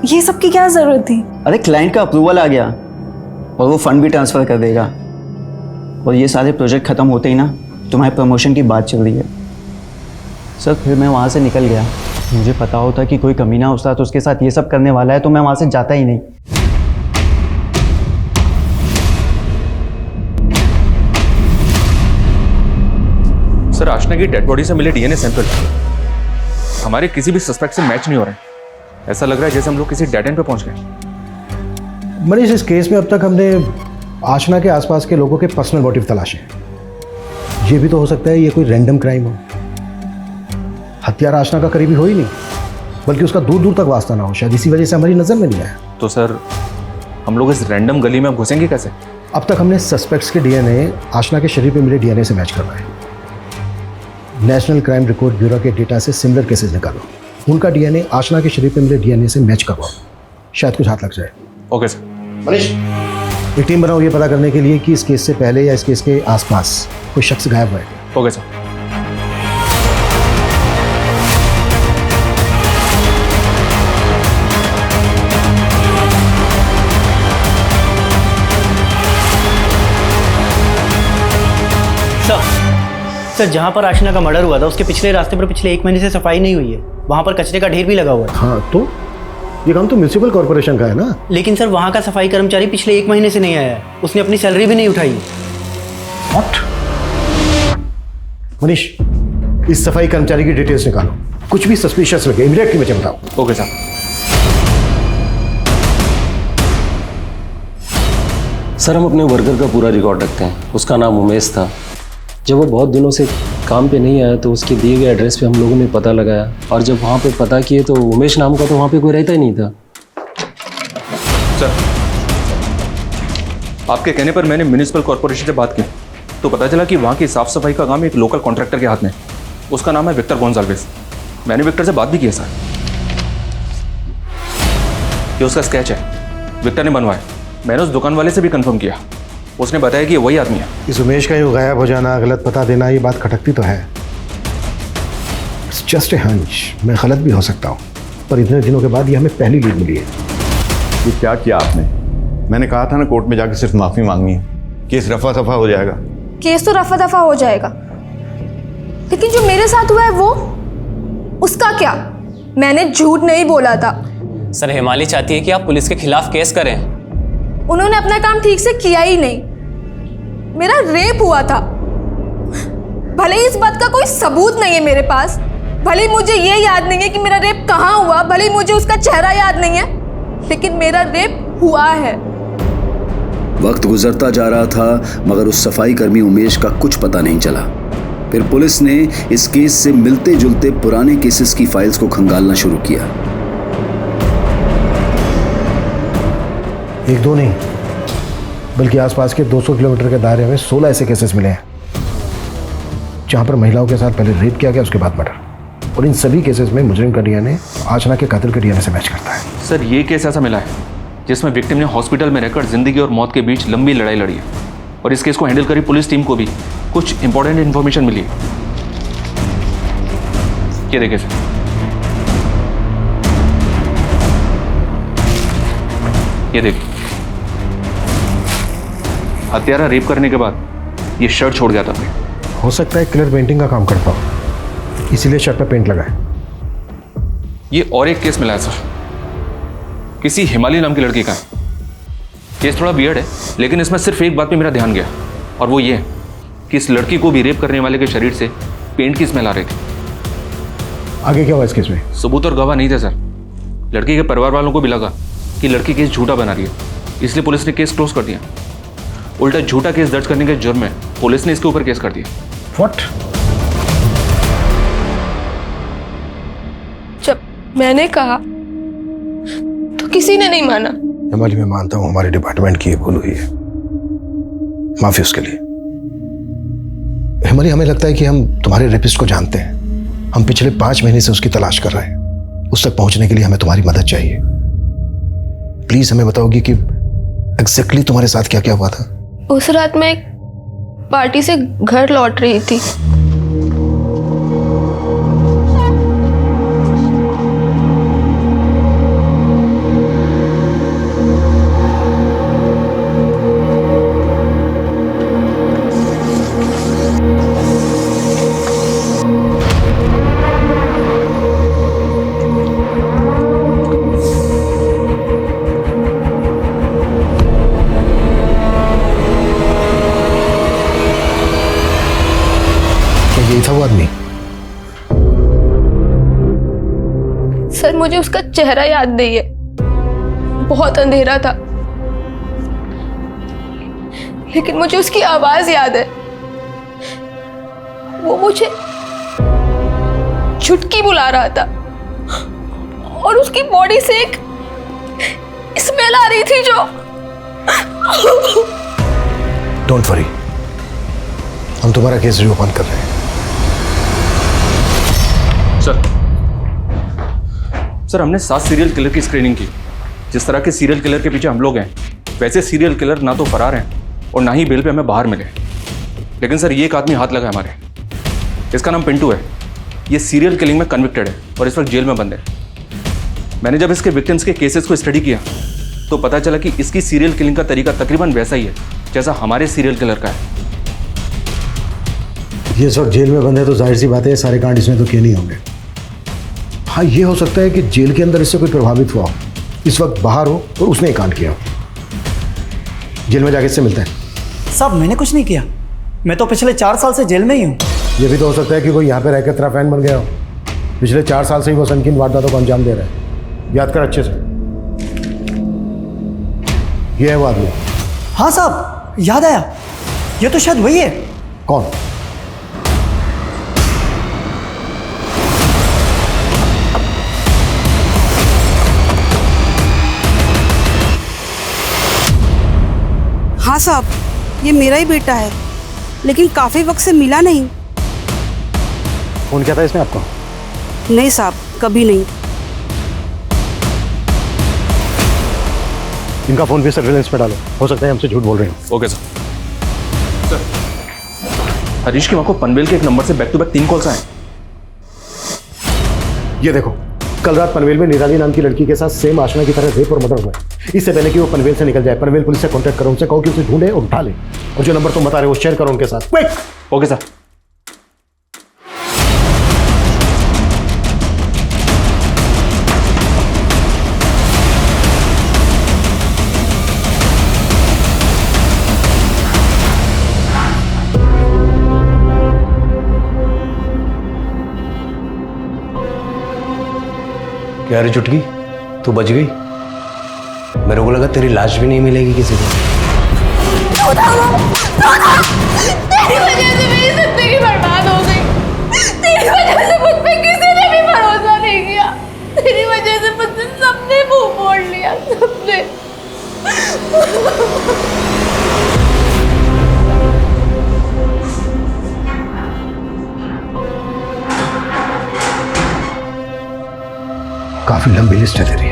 ये सब की क्या जरूरत थी? अरे क्लाइंट का अप्रूवल आ गया और वो फंड भी ट्रांसफर कर देगा। और ये सारे प्रोजेक्ट ख़त्म होते ही ना तुम्हारे प्रमोशन की बात चल रही है। सर फिर मैं वहाँ से निकल गया। मुझे पता होता कि कोई कमीना उस्ताद उसके साथ ये सब करने वाला है तो मैं वहाँ से जाता ही नहीं। सर आशना की डेड बॉडी से मिले डीएनए सैंपल हमारे किसी भी सस्पेक्ट से मैच नहीं हो रहे हैं। ऐसा लग रहा है जैसे हम लोग किसी डेड एंड पे पहुंच गए। मनीष, इस केस में अब तक हमने आशना के आसपास के लोगों के पर्सनल मोटिव तलाशे। ये भी तो हो सकता है ये कोई रैंडम क्राइम हो। हत्यारा आशना का करीबी हो ही नहीं, बल्कि उसका दूर दूर तक वास्ता ना हो, शायद इसी वजह से हमारी नजर में नहीं आया। तो सर हम लोग इस रैंडम गली में घुसेंगे कैसे? अब तक हमने सस्पेक्ट्स के डीएनए आशना के शरीर पे मिले डीएनए से मैच करवाए। नेशनल क्राइम रिकॉर्ड ब्यूरो के डेटा से सिमिलर केसेस निकालो, उनका डीएनए आशना के शरीर पे मिले डीएनए से मैच करवाओ, शायद कुछ हाथ लग जाए। Okay sir. मनीष, एक टीम बनाओ ये पता करने के लिए कि इस केस से पहले या इस केस के आसपास कोई शख्स गायब हुआ है। Okay sir. सर जहाँ पर आशना का मर्डर हुआ था उसके पिछले रास्ते पर पिछले 1 महीने से सफाई नहीं हुई है। वहाँ पर कचरे का ढेर भी लगा हुआ है। हाँ तो ये काम तो म्यूनिसिपल कॉर्पोरेशन का है ना। लेकिन सर वहाँ का सफाई कर्मचारी पिछले 1 महीने से नहीं आया है। उसने अपनी सैलरी भी नहीं उठाई। What? मनीष, इस सफाई कर्मचारी की डिटेल्स निकालो, कुछ भी सस्पिशियस लगे इमीडिएटली मुझे बताओ। Okay sir. सर हम अपने वर्कर का पूरा रिकॉर्ड रखते हैं। उसका नाम उमेश था। जब वो बहुत दिनों से काम पे नहीं आया तो उसके दिए गए एड्रेस पे हम लोगों ने पता लगाया, और जब वहाँ पे पता किए तो उमेश नाम का तो वहाँ पे कोई रहता ही नहीं था। सर आपके कहने पर मैंने म्युनिसिपल कॉर्पोरेशन से बात की तो पता चला कि वहाँ की साफ सफाई का काम एक लोकल कॉन्ट्रैक्टर के हाथ में। उसका नाम है विक्टर गोंजाल्वेस। मैंने विक्टर से बात भी की है सर। ये उसका स्केच है, विक्टर ने बनवाया। मैंने उस दुकान वाले से भी कंफर्म किया, उसने बताया कि वही आदमी है। इस उमेश का यूँ गायब हो जाना, गलत पता देना, ये बात खटकती तो है। जस्ट ए हंच, मैं गलत भी हो सकता हूँ, पर इतने दिनों के बाद ये हमें पहली लीड मिली है। ये क्या किया आपने? मैंने कहा था ना कोर्ट में जाकर सिर्फ माफी मांगनी है, केस रफा दफा हो जाएगा। केस तो रफा दफा हो जाएगा, लेकिन जो मेरे साथ हुआ है वो, उसका क्या? मैंने झूठ नहीं बोला था। सर हिमाली चाहती है कि आप पुलिस के खिलाफ केस करें। उन्होंने अपना काम ठीक से किया ही नहीं। मेरा रेप हुआ था, भले ही इस बात का कोई सबूत नहीं है मेरे पास, भले ही मुझे ये याद नहीं है कि मेरा रेप कहाँ हुआ, भले ही मुझे उसका चेहरा याद नहीं है, लेकिन मेरा रेप हुआ है। वक्त गुजरता जा रहा था मगर उस सफाई कर्मी उमेश का कुछ पता नहीं चला। फिर पुलिस ने इस केस से मिलते जुलते पुराने केसेस की फाइल्स को खंगालना शुरू किया। एक दो नहीं, बल्कि आसपास के 200 किलोमीटर के दायरे में 16 ऐसे केसेस मिले हैं जहां पर महिलाओं के साथ पहले रेप किया गया, उसके बाद मर्डर, और इन सभी केसेस में मुजरिम का डीएनए आशना के कातिल के डीएनए से मैच करता है। सर ये केस ऐसा मिला है जिसमें विक्टिम ने हॉस्पिटल में रहकर जिंदगी और मौत के बीच लंबी लड़ाई लड़ी है, और इस केस को हैंडल करी पुलिस टीम को भी कुछ इंपॉर्टेंट इंफॉर्मेशन मिली है। ये देखिए सर, ये देखिए, हत्यारा रेप करने के बाद ये शर्ट छोड़ गया था। हो सकता है कलर पेंटिंग का काम करता हो, इसीलिए शर्ट पर पेंट लगा है। ये और एक केस मिला है सर, किसी हिमाली नाम की लड़की का है। केस थोड़ा वियर्ड है, लेकिन इसमें सिर्फ एक बात पे मेरा ध्यान गया, और वो ये कि इस लड़की को भी रेप करने वाले के शरीर से पेंट की स्मेल आ रही थी। आगे क्या हुआ इस केस में? सबूत और गवाह नहीं थे सर। लड़की के परिवार वालों को भी लगा कि लड़की केस झूठा बना रही है, इसलिए पुलिस ने केस क्लोज कर दिया। उल्टा झूठा केस दर्ज करने के जुर्म में पुलिस ने इसके ऊपर केस कर दिया। व्हाट? जब मैंने कहा तो किसी ने नहीं माना। हिमाली, मैं मानता हूं हमारे डिपार्टमेंट की भूल हुई है, माफी उसके लिए। हिमाली, हमें लगता है कि हम तुम्हारे रेपिस्ट को जानते हैं। हम पिछले 5 महीने से उसकी तलाश कर रहे हैं। उस तक पहुंचने के लिए हमें तुम्हारी मदद चाहिए। प्लीज हमें बताओगी कि एग्जैक्टली तुम्हारे साथ क्या क्या हुआ था? उस रात मैं एक पार्टी से घर लौट रही थी। आदमी? सर मुझे उसका चेहरा याद नहीं है, बहुत अंधेरा था, लेकिन मुझे उसकी आवाज याद है। वो मुझे चुटकी बुला रहा था और उसकी बॉडी से एक स्मेल आ रही थी जो। डोंट वरी, हम तुम्हारा केस रिओपन कर रहे हैं। सर हमने 7 सीरियल किलर की स्क्रीनिंग की। जिस तरह के सीरियल किलर के पीछे हम लोग हैं, वैसे सीरियल किलर ना तो फरार हैं और ना ही बेल पे हमें बाहर मिले। लेकिन सर ये एक आदमी हाथ लगा है हमारे, इसका नाम पिंटू है। ये सीरियल किलिंग में कन्विक्टेड है और इस वक्त जेल में बंद है। मैंने जब इसके विक्टिम्स के केसेस को स्टडी किया तो पता चला कि इसकी सीरियल किलिंग का तरीका तकरीबन वैसा ही है जैसा हमारे सीरियल किलर का है। ये इस वक्त जेल में बंद है तो जाहिर सी बात है ये सारे कांड इसमें तो किए नहीं होंगे। हाँ, ये हो सकता है कि जेल के अंदर इससे कोई प्रभावित हुआ हो, इस वक्त बाहर हो और उसने ये कांड किया हो। जेल में जाके इससे मिलते हैं। साहब मैंने कुछ नहीं किया, मैं तो पिछले 4 साल से जेल में ही हूँ। ये भी तो हो सकता है कि कोई यहाँ पे रहकर तेरा फैन बन गया हो। पिछले 4 साल से ही वो संकीर्ण वारदातों को अंजाम दे रहा है। याद कर अच्छे से। ये है वो आदमी। हाँ साहब याद आया, ये तो शायद वही है। कौन? हाँ साहब, ये मेरा ही बेटा है, लेकिन काफी वक्त से मिला नहीं। फोन किया था इसने आपको? नहीं साहब, कभी नहीं। इनका फोन भी सर्विलेंस पे डालो, हो सकता है हमसे झूठ बोल रहे हो। Okay sir. हरीश की मां को पनवेल के एक नंबर से बैक टू बैक 3 कॉल्स आए। ये देखो, कल रात पनवेल में निराली नाम की लड़की के साथ सेम आशना की तरह रेप और मर्डर हुआ है। इससे पहले कि वो पनवेल से निकल जाए, पनवेल पुलिस से कांटेक्ट करो, उनसे कहो कि उसे ढूंढे और उठा ले, और जो नंबर तुम बता रहे हो शेयर करो उनके साथ। क्विक। Okay sir. क्या रे चुटकी, तू बच गई? मेरे को लगा तेरी लाश भी नहीं मिलेगी किसी को। तेरी वजह से मेरी जिंदगी बर्बाद हो गई। तेरी वजह से मुझ पे किसी ने भी भरोसा नहीं किया। तेरी वजह से मुझसे सबने मुंह मोड़ लिया, सबने। काफी लंबी लिस्ट है तेरी।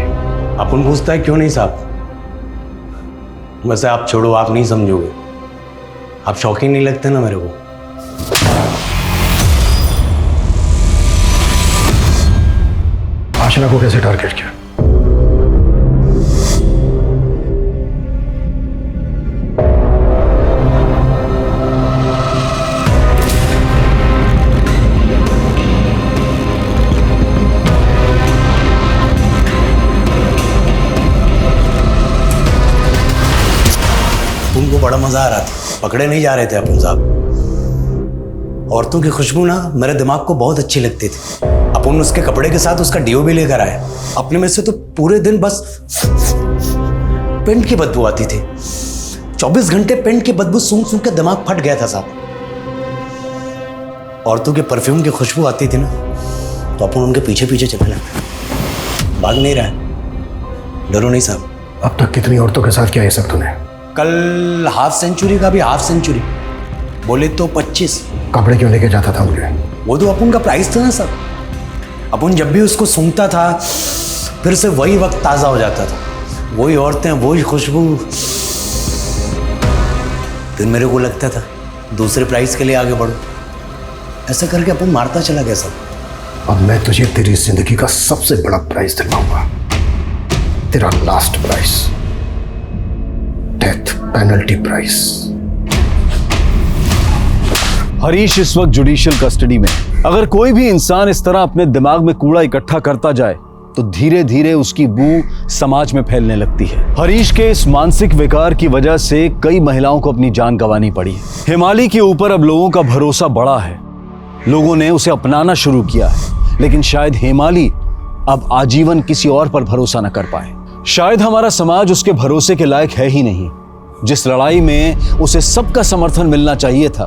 अपन पूछता है क्यों नहीं साहब? वैसे आप छोड़ो, आप नहीं समझोगे। आप शौकीन नहीं लगते ना मेरे को। आशना को कैसे टारगेट किया? उनको बड़ा मजा आ रहा था, पकड़े नहीं जा रहे थे अपन साहब। औरतों की खुशबू ना मेरे दिमाग को बहुत अच्छी लगती थी। अपन उसके कपड़े के साथ उसका डीओ भी लेकर आए। अपने में से तो पूरे दिन बस पेंट की बदबू आती थी। 24 घंटे पेंट की बदबू सूंघ सूंघ के दिमाग फट गया था साहब। औरतों के परफ्यूम की खुशबू आती थी ना, तो अपन उनके पीछे पीछे चलने लगते। भाग नहीं रहा है, डरो नहीं साहब। अब तक कितनी औरतों के साथ किया ये सब तूने? कल हाफ सेंचुरी का भी हाफ सेंचुरी, बोले तो 25। कपड़े क्यों लेके जाता था मुझे? वो तो अपन का प्राइस था ना सर। अपन जब भी उसको सूंघता था फिर से वही वक्त ताज़ा हो जाता था, वही औरतें, वही खुशबू। फिर मेरे को लगता था दूसरे प्राइस के लिए आगे बढ़ो। ऐसा करके अपन मारता चला गया सर। अब मैं तुझे तेरी जिंदगी का सबसे बड़ा प्राइस दिलवाऊंगा, तेरा last price, death penalty price. Harish इस वक्त जुडिशियल कस्टडी में। अगर कोई भी इंसान इस तरह अपने दिमाग में कूड़ा इकट्ठा करता जाए तो धीरे धीरे उसकी बू समाज में फैलने लगती है। हरीश के इस मानसिक विकार की वजह से कई महिलाओं को अपनी जान गंवानी पड़ी है। हिमाली के ऊपर अब लोगों का भरोसा बढ़ा है, लोगों ने उसे अपनाना शुरू किया है, लेकिन शायद हेमाली अब आजीवन किसी और पर भरोसा न कर पाए। शायद हमारा समाज उसके भरोसे के लायक है ही नहीं। जिस लड़ाई में उसे सबका समर्थन मिलना चाहिए था,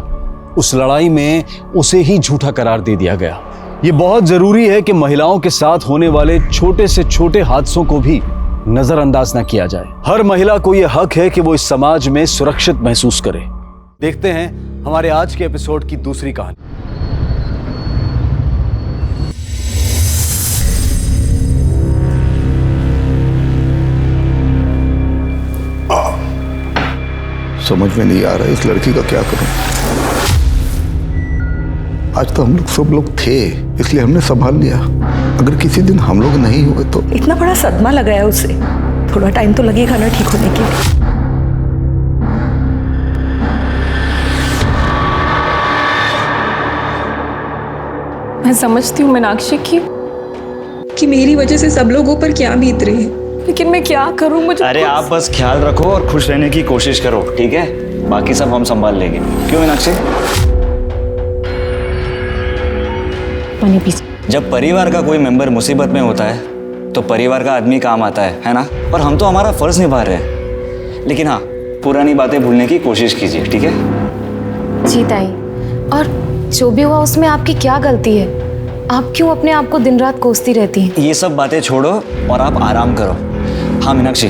उस लड़ाई में उसे ही झूठा करार दे दिया गया। ये बहुत जरूरी है कि महिलाओं के साथ होने वाले छोटे से छोटे हादसों को भी नजरअंदाज न किया जाए। हर महिला को यह हक है कि वो इस समाज में सुरक्षित महसूस करे। देखते हैं हमारे आज के एपिसोड की दूसरी कहानी। समझ में नहीं आ रहा इस लड़की का क्या करूं। आज तो हम लोग सब लोग थे, इसलिए हमने संभाल लिया। अगर किसी दिन हम लोग नहीं हुए तो। इतना बड़ा सदमा लगा है उसे, थोड़ा टाइम तो लगेगा ना ठीक होने के लिए। मैं समझती हूँ मीनाक्षी कि मेरी वजह से सब लोगों पर क्या बीत रही है, लेकिन मैं क्या करूँ? मुझे अरे आप बस ख्याल रखो और खुश रहने की कोशिश करो, ठीक है? बाकी सब हम संभाल लेंगे। क्यों मीनाक्षी? जब परिवार का कोई मेंबर मुसीबत में होता है तो परिवार का आदमी काम आता है ना? और हम तो हमारा फर्ज निभा रहे हैं। लेकिन हाँ, पुरानी बातें भूलने की कोशिश कीजिए, ठीक है? जी ताई, और जो भी हुआ उसमें आपकी क्या गलती है? आप क्यों अपने आप को दिन रात कोसती रहती हैं? ये सब बातें छोड़ो और आप आराम करो। हाँ मीनाक्षी,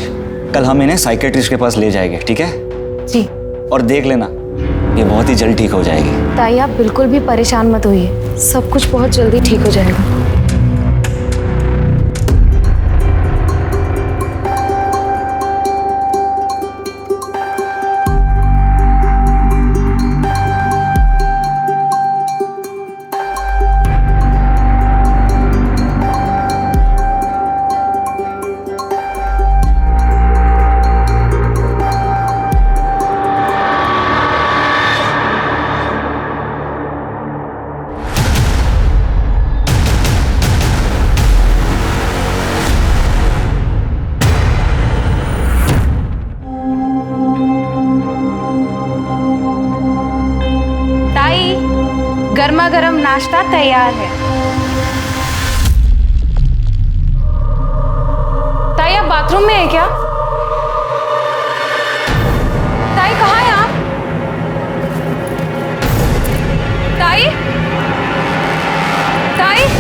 कल हम इन्हें साइकेट्रिस्ट के पास ले जाएंगे, ठीक है? जी। और देख लेना, ये बहुत ही जल्द ठीक हो जाएगी। ताई आप बिल्कुल भी परेशान मत होइए, सब कुछ बहुत जल्दी ठीक हो जाएगा। गर्मा गर्म नाश्ता तैयार है। ताई आप बाथरूम में है क्या? ताई कहाँ है आप? ताई ताई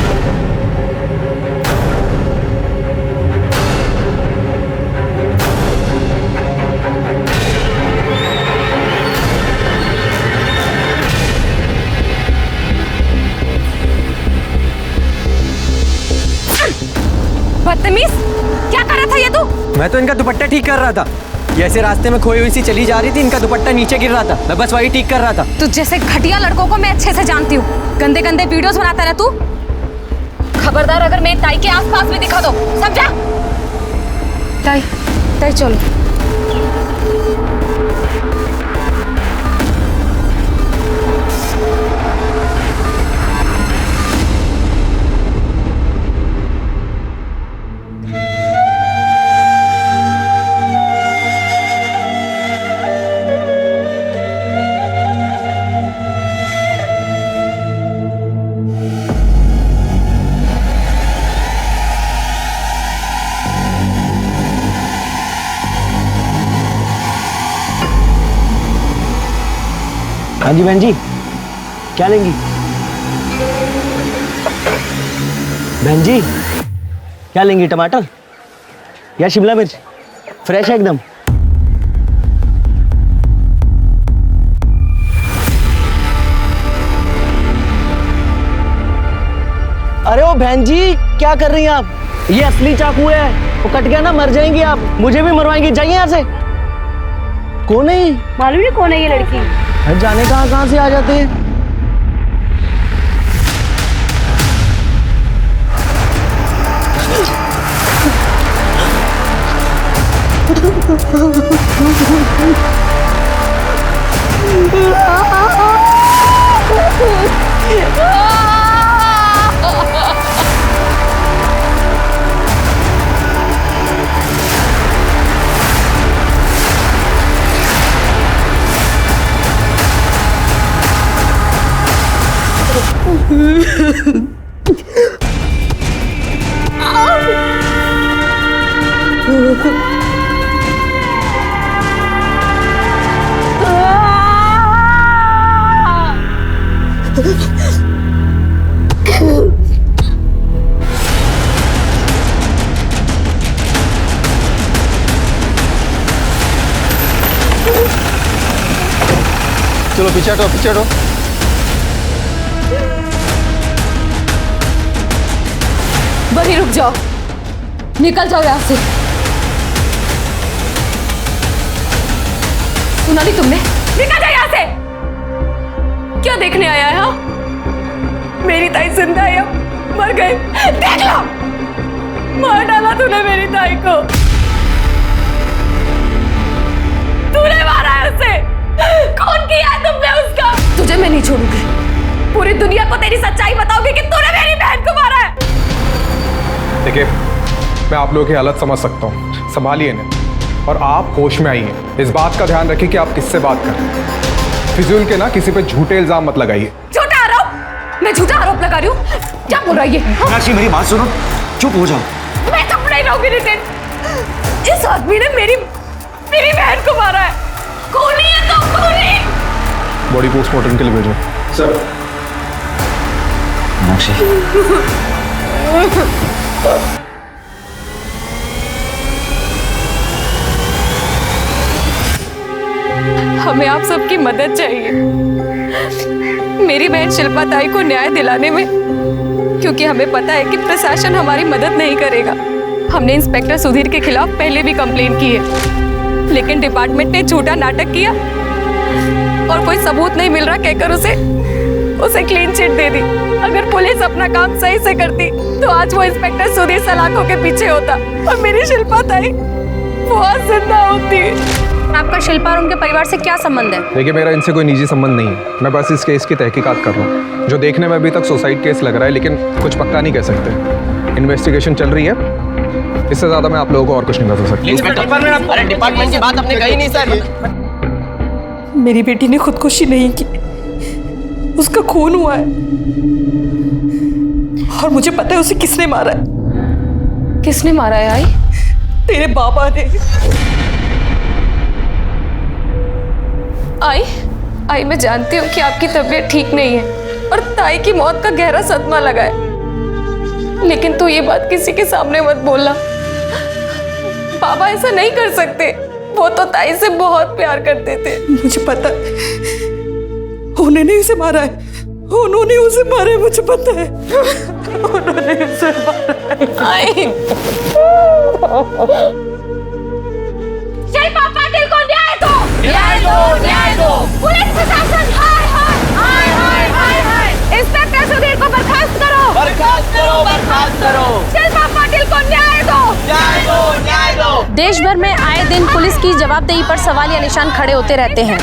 बदतमीज, क्या कर रहा था ये तू? मैं तो इनका दुपट्टा ठीक कर रहा था। ये ऐसे रास्ते में खोई हुई सी चली जा रही थी, इनका दुपट्टा नीचे गिर रहा था, मैं बस वही ठीक कर रहा था। तू जैसे घटिया लड़कों को मैं अच्छे से जानती हूँ। गंदे गंदे वीडियोस बनाता रहा तू। खबरदार अगर मेरे ताई के आसपास भी दिखा दो, समझा? ताई ताई चलो। हाँ जी बहन जी, क्या लेंगी? बहन जी क्या लेंगी, टमाटर या शिमला मिर्च? फ्रेश है एकदम। अरे ओ बहन जी, क्या कर रही हैं आप? ये असली चाकू है, वो कट गया ना मर जाएंगी आप, मुझे भी मरवाएंगी। जाइए यहाँ से। कौन है? मालूम नहीं कौन है ये लड़की। जाने कहाँ से आ जाते हैं। चलो पीछे हटो, पीछे हटो। वहीं रुक जाओ, निकल जाओ यहाँ से। सुना नहीं तुमने? निकल जाओ यहाँ से। क्या देखने आया है? हाँ, मेरी ताई जिंदा है या मर गए? देख लो, मार डाला तूने मेरी ताई को। तूने मारा है उसे। कौन किया है तुमने उसका? तुझे मैं नहीं छोड़ूंगी। पूरी दुनिया को तेरी सच्चाई बताओगी कि तूने मेरी बहन को मारा है। देखिए, मैं आप लोगों की हालत समझ सकता हूँ, संभालिए इन्हें और आप होश में आइए। इस बात का ध्यान रखिए कि आप किससे बात कर रहे हैं। फिजूल के ना किसी पे झूठे इल्जाम मत लगाइए। झूठा आरोप? मैं झूठा आरोप लगा रही हूँ? क्या बोल रहा है ये? मीनाक्षी मेरी बात सुनो, चुप हो जाओ। मैं चुप नहीं रहूंगी नितिन। इस आदमी ने मेरी बहन को मारा है। खूनी है तो खूनी। बॉडी पोस्टमार्टम के लिए भेजो। सर। मीनाक्षी हमें आप सबकी मदद चाहिए मेरी बहन शिल्पा ताई को न्याय दिलाने में, क्योंकि हमें पता है कि प्रशासन हमारी मदद नहीं करेगा। हमने इंस्पेक्टर सुधीर के खिलाफ पहले भी कंप्लेन की है, लेकिन डिपार्टमेंट ने झूठा नाटक किया और कोई सबूत नहीं मिल रहा कहकर उसे क्लीन चिट दे दी। अगर पुलिस अपना काम सही से करती तो आज वो इंस्पेक्टर सुधीर सलाखों के पीछे होता और मेरी शिल्पा ताई वो आज जिंदा होती। आपका शिल्पा और उनके परिवार से क्या संबंध है? देखिए, मेरा इनसे कोई निजी संबंध नहीं है। मैं बस इस केस की तहकीकात कर रहा हूँ, जो देखने में अभी तक सुसाइड केस लग रहा है, लेकिन कुछ पक्का नहीं कह सकते। इन्वेस्टिगेशन चल रही है, इससे ज्यादा मैं आप लोगों को और कुछ नहीं बता सकता। अरे डिपार्टमेंट की बात आपने कही नहीं सर। मेरी बेटी ने खुदकुशी नहीं की, उसका खून हुआ है और मुझे पता है उसे किसने मारा है। किसने मारा है आई? तेरे बाबा ने। आई मैं जानती हूँ कि आपकी तबीयत ठीक नहीं है और ताई की मौत का गहरा सदमा लगा है, लेकिन तू ये बात किसी के सामने मत बोलना। बाबा ऐसा नहीं कर सकते, वो तो ताई से बहुत प्यार करते थे। मुझे पता उन्होंने उसे मारा है, उन्होंने उसे मारा है, मुझे पता है। उन्होंने उसे मारा है। शिल्पा पाटिल को न्याय दो, न्याय दो, न्याय दो। पुलिस प्रशासन हाय हाय हाय हाय हाय हाय। इंस्पेक्टर सुधीर को बर्खास्त करो, बर्खास्त करो, बर्खास्त करो। शिल्पा पाटिल को न्याय दो, न्याय दो, न्याय दो। देश भर में आए दिन पुलिस की जवाबदेही पर सवालिया निशान खड़े होते रहते हैं,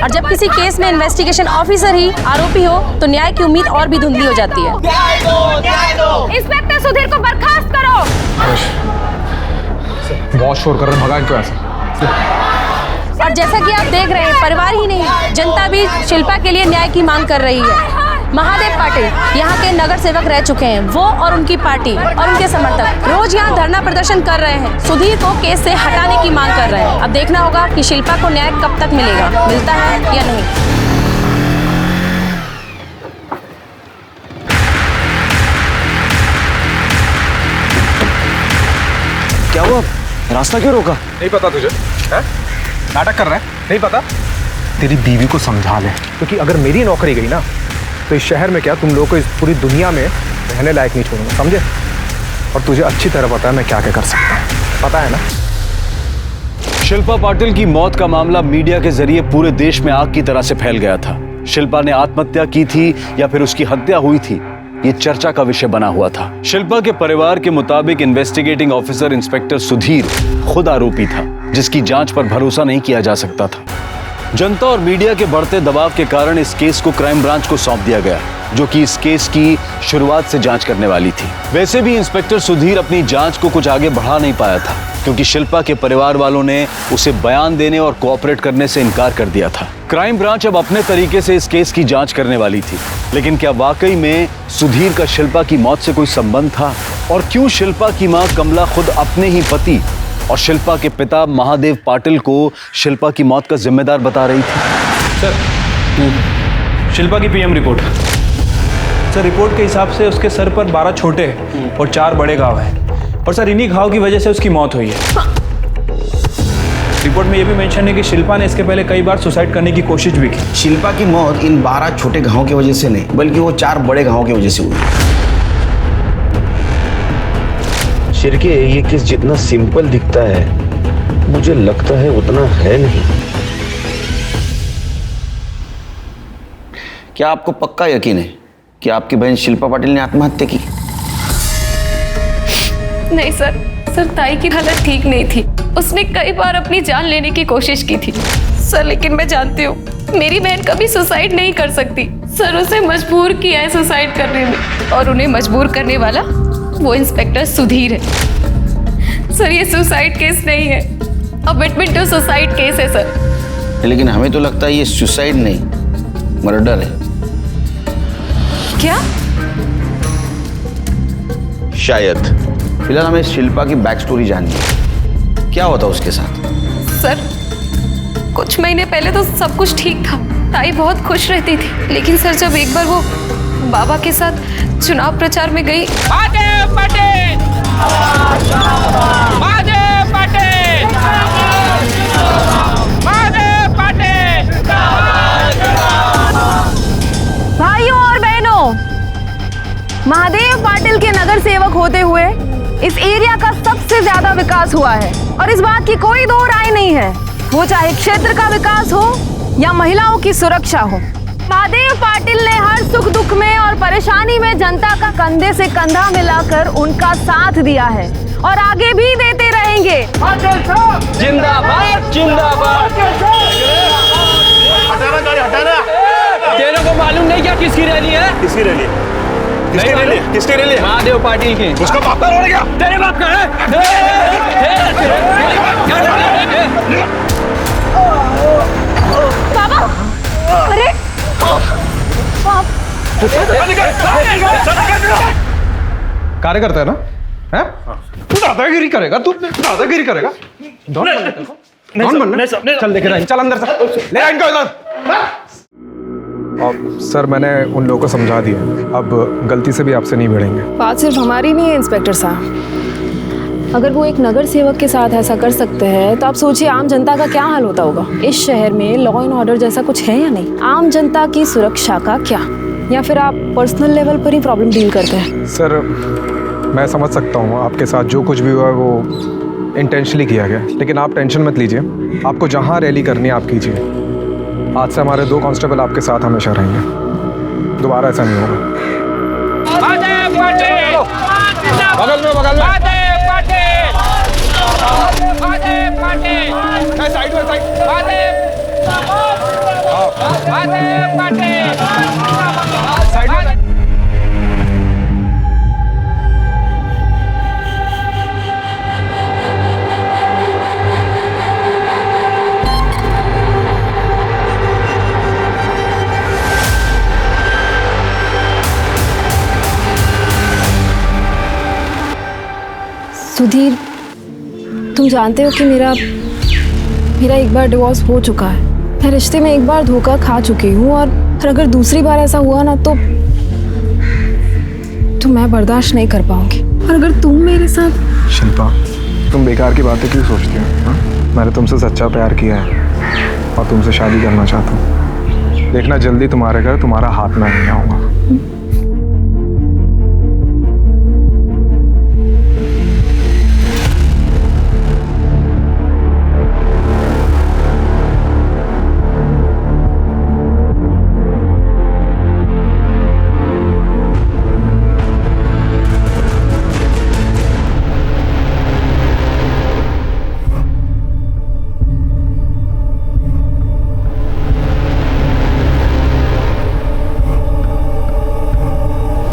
और जब किसी केस में इन्वेस्टिगेशन ऑफिसर ही आरोपी हो तो न्याय की उम्मीद और भी धुंधली हो जाती है। न्याय दो, न्याय दो। इंस्पेक्टर सुधीर को बर्खास्त करो। बहुत शोर कर रहे हैं, भगा क्यों ऐसे? और जैसा कि आप देख रहे हैं, परिवार ही नहीं जनता भी शिल्पा के लिए न्याय की मांग कर रही है। महादेव पाटिल यहाँ के नगर सेवक रह चुके हैं। वो और उनकी पार्टी और उनके समर्थक रोज यहाँ धरना प्रदर्शन कर रहे हैं, सुधीर को केस से हटाने की मांग कर रहे हैं। अब देखना होगा कि शिल्पा को न्याय कब तक मिलेगा, मिलता है या नहीं। क्या हुआ? रास्ता क्यों रोका? नहीं पता तुझे? है? नाटक कर रहा है? नहीं पता? तेरी बीवी को समझा ले, क्योंकि अगर मेरी नौकरी गई ना तो इस शहर में क्या तुम लोगों को इस पूरी दुनिया में रहने लायक नहीं छोड़ूंगा, समझे? और तुझे अच्छी तरह पता है मैं क्या क्या कर सकता हूँ, पता है ना? शिल्पा पाटिल की मौत का मामला मीडिया के जरिए पूरे देश में आग की तरह से फैल गया था। शिल्पा ने आत्महत्या की थी या फिर उसकी हत्या हुई थी, ये चर्चा का विषय बना हुआ था। शिल्पा के परिवार के मुताबिक इन्वेस्टिगेटिंग ऑफिसर इंस्पेक्टर सुधीर खुद आरोपी था, जिसकी जांच पर भरोसा नहीं किया जा सकता था। जनता और मीडिया के बढ़ते दबाव के कारण इस केस को क्राइम ब्रांच को सौंप दिया गया, जो कि इस केस की शुरुआत से जांच करने वाली थी। वैसे भी इंस्पेक्टर सुधीर अपनी जांच को कुछ आगे बढ़ा नहीं पाया था, क्योंकि शिल्पा के परिवार वालों ने उसे बयान देने और कोऑपरेट करने से इनकार कर दिया था। क्राइम ब्रांच अब अपने तरीके से इस केस की जांच करने वाली थी, लेकिन क्या वाकई में सुधीर का शिल्पा की मौत से कोई संबंध था? और क्यों शिल्पा की मां कमला खुद अपने ही पति और शिल्पा के पिता महादेव पाटिल को शिल्पा की मौत का जिम्मेदार बता रही थी। सर, शिल्पा की पीएम रिपोर्ट। सर, रिपोर्ट के हिसाब से उसके सर पर 12 छोटे और 4 बड़े घाव हैं और सर इन्हीं घाव की वजह से उसकी मौत हुई है। रिपोर्ट में यह भी मेंशन है कि शिल्पा ने इसके पहले कई बार सुसाइड करने की कोशिश भी की। शिल्पा की मौत इन 12 छोटे घावों की वजह से नहीं, बल्कि वो 4 बड़े घावों की वजह से हुई। शिर्के, ये केस जितना सिंपल दिखता है मुझे लगता है उतना है नहीं। क्या आपको पक्का यकीन है कि आपकी बहन शिल्पा पाटिल ने आत्महत्या की? नहीं सर, ताई की हालत ठीक नहीं थी। उसने कई बार अपनी जान लेने की कोशिश की थी सर, लेकिन मैं जानती हूँ मेरी बहन कभी सुसाइड नहीं कर सकती सर। उसे मजबूर किया है सुसाइड करने में, और उन्हें मजबूर करने वाला वो इंस्पेक्टर सुधीर है सर। ये सुसाइड केस नहीं है, अमिटमेंट टू सुसाइड केस है सर। लेकिन हमें तो लगता है ये सुसाइड नहीं, मर्डर है। क्या? शायद। फिलहाल हमें शिल्पा की बैक स्टोरी जाननी है। क्या होता उसके साथ? सर, कुछ महीने पहले तो सब कुछ ठीक था, ताई बहुत खुश रहती थी। लेकिन सर, जब एक बार वो बाबा के साथ चुनाव प्रचार में गई। महादेव पाटिल! महादेव पाटिल! महादेव पाटिल! भाइयों और बहनों, महादेव पाटिल के नगर सेवक होते हुए इस एरिया का सबसे ज्यादा विकास हुआ है और इस बात की कोई दो राय नहीं है, वो चाहे क्षेत्र का विकास हो या महिलाओं की सुरक्षा हो। महादेव पाटिल ने हर सुख दुख में और परेशानी में जनता का कंधे से कंधा मिलाकर उनका साथ दिया है और आगे भी देते रहेंगे। जिंदाबाद जिंदाबाद। हटाना गाड़ी, हटाना। तेरे को मालूम नहीं क्या किसकी रैली है? किसकी रैली? किसकी रैली? किसकी रैली? महादेव पाटिल की। उसका बाप का रोड क्या? तेरे बाप का है? बाबा, अरे कार्यकर्ता है ना? है? तू दादागिरी करेगा? तू दादागिरी करेगा? कौन बनना? चल लेके रहा, चल अंदर से ले इनको इधर। सर, मैंने उन लोगों को समझा दिया, अब गलती से भी आपसे नहीं भिड़ेंगे। बात सिर्फ हमारी नहीं है इंस्पेक्टर साहब। अगर वो एक नगर सेवक के साथ ऐसा कर सकते हैं तो आप सोचिए आम जनता का क्या हाल होता होगा। इस शहर में लॉ एंड ऑर्डर जैसा कुछ है या नहीं? आम जनता की सुरक्षा का क्या? या फिर आप पर्सनल लेवल पर ही प्रॉब्लम डील करते हैं? सर, मैं समझ सकता हूँ आपके साथ जो कुछ भी हुआ है वो इंटेंशनली किया गया, लेकिन आप टेंशन मत लीजिए। आपको जहाँ रैली करनी है आप कीजिए। आज से हमारे 2 कांस्टेबल आपके साथ हमेशा रहेंगे, दोबारा ऐसा नहीं होगा। बगल में महादेव पाटिल! महादेव पाटिल! साइड में साइड। महादेव पाटिल! साइड में। सुधीर, तुम जानते हो कि मेरा एक बार डिवोर्स हो चुका है। मैं रिश्ते में एक बार धोखा खा चुकी हूँ और अगर दूसरी बार ऐसा हुआ ना तो मैं बर्दाश्त नहीं कर पाऊंगी। और अगर तुम मेरे साथ। शिल्पा, तुम बेकार की बातें क्यों सोचती हो? मैंने तुमसे सच्चा प्यार किया है और तुमसे शादी करना चाहता हूँ। देखना जल्दी तुम्हारे घर तुम्हारा हाथ में नहीं आऊँगा।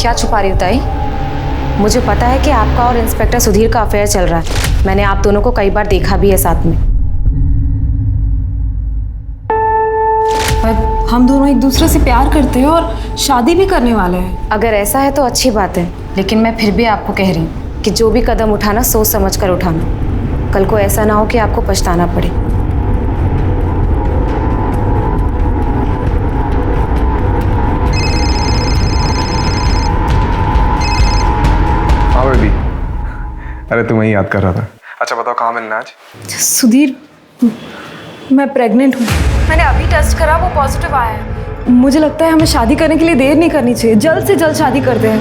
क्या छुपा रही हो ताई? मुझे पता है कि आपका और इंस्पेक्टर सुधीर का अफेयर चल रहा है। मैंने आप दोनों को कई बार देखा भी है साथ में। हम दोनों एक दूसरे से प्यार करते हैं और शादी भी करने वाले हैं। अगर ऐसा है तो अच्छी बात है, लेकिन मैं फिर भी आपको कह रही हूँ कि जो भी कदम उठाना सोच समझ कर उठाना। कल को ऐसा ना हो कि आपको पछताना पड़े। हाँ बेबी, अरे तुम्हें ही याद कर रहा था। अच्छा बताओ कहाँ मिलना है आज? सुधीर, मैं प्रेग्नेंट हूँ। मैंने अभी टेस्ट करा, वो पॉजिटिव आया है। मुझे लगता है हमें शादी करने के लिए देर नहीं करनी चाहिए, जल्द से जल्द शादी करते हैं।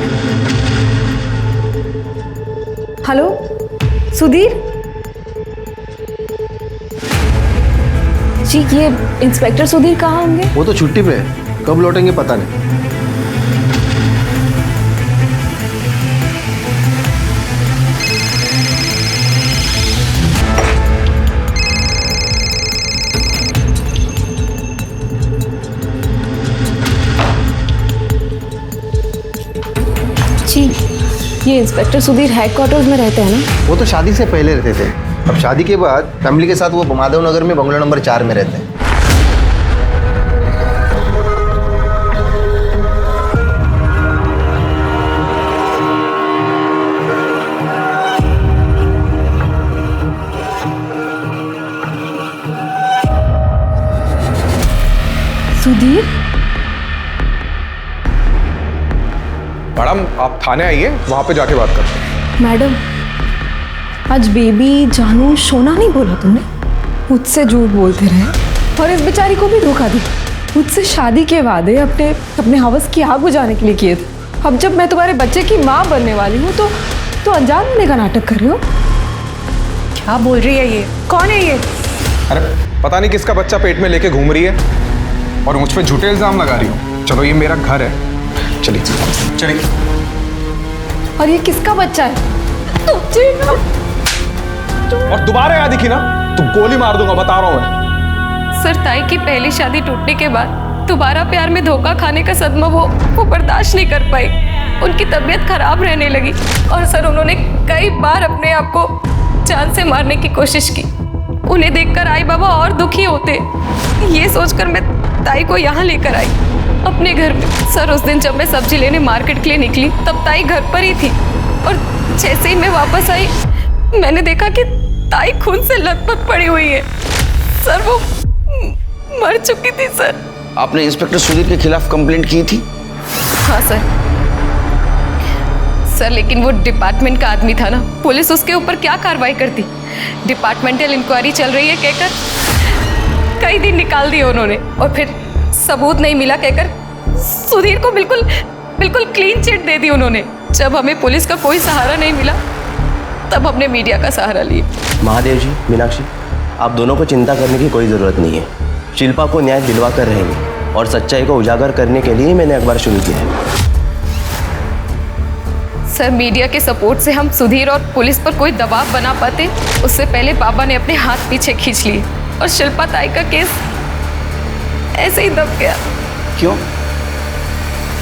हेलो सुधीर जी, ये इंस्पेक्टर सुधीर कहाँ होंगे? वो तो छुट्टी पे है, कब लौटेंगे पता नहीं। जी, ये इंस्पेक्टर सुधीर हेडक्वार्टर्स में रहते हैं ना? वो तो शादी से पहले रहते थे, अब शादी के बाद फैमिली के साथ वो माधव नगर में बंगला नंबर 4 में रहते हैं। सुधीर, मैडम आप थाने आइए, वहाँ पे जाके बात करते हैं। मैडम आज बेबी जानू सोना नहीं बोला तुमने, मुझसे झूठ बोलते रहे और इस बेचारी को भी धोखा दी। मुझसे शादी के वादे अपने हवस की आग बुझाने के लिए किए थे। अब जब मैं तुम्हारे बच्चे की माँ बनने वाली हूँ तो अनजान होने का नाटक कर रहे हो। क्या बोल रही है ये? कौन है ये? अरे पता नहीं किसका बच्चा पेट में लेके घूम रही है और मुझ पे झूठे इल्जाम लगा रही हो। चलो ये मेरा घर है, चलिए चलिए। और ये किसका बच्चा है? और दोबारा याद दिखी ना तो गोली मार दूंगा, बता रहा हूँ मैं। सर, ताई की पहली शादी टूटने के बाद दोबारा प्यार में धोखा खाने का सदमा वो बर्दाश्त नहीं कर पाई। उनकी तबीयत खराब रहने लगी और सर उन्होंने कई बार अपने आप को जान से मारने की कोशिश की। उन्हें देखकर आई बाबा और दुखी होते। ये सोचकर मैं ताई को यहाँ लेकर आई अपने घर में। सर उस दिन जब मैं सब्जी लेने मार्केट के लिए निकली तब ताई घर पर ही थी और जैसे ही मैं वापस आई मैंने देखा कि ताई खून से लथपथ पड़ी हुई है। सर वो मर चुकी थी। सर आपने इंस्पेक्टर सुधीर के खिलाफ कंप्लेंट की थी? हाँ सर, लेकिन वो डिपार्टमेंट का आदमी था ना, पुलिस उसके ऊपर क्या कार्रवाई करती। डिपार्टमेंटल इंक्वायरी चल रही है कहकर कई दिन निकाल दिए उन्होंने और फिर सबूत नहीं मिला कहकर सुधीर को बिल्कुल क्लीन चिट दे दी उन्होंने। जब हमें पुलिस का कोई सहारा नहीं मिला तब हमने मीडिया का सहारा लिया। महादेव जी, मीनाक्षी, आप दोनों को चिंता करने की कोई ज़रूरत नहीं है। शिल्पा को न्याय दिलवा कर रहेंगे और सच्चाई को उजागर करने के लिए मैंने अखबार शुरू किया है। सर मीडिया के सपोर्ट से हम सुधीर और पुलिस पर कोई दबाव बना पाते उससे पहले बाबा ने अपने हाथ पीछे खींच लिए और शिल्पा ताई का केस ऐसे ही दब गया। क्यों?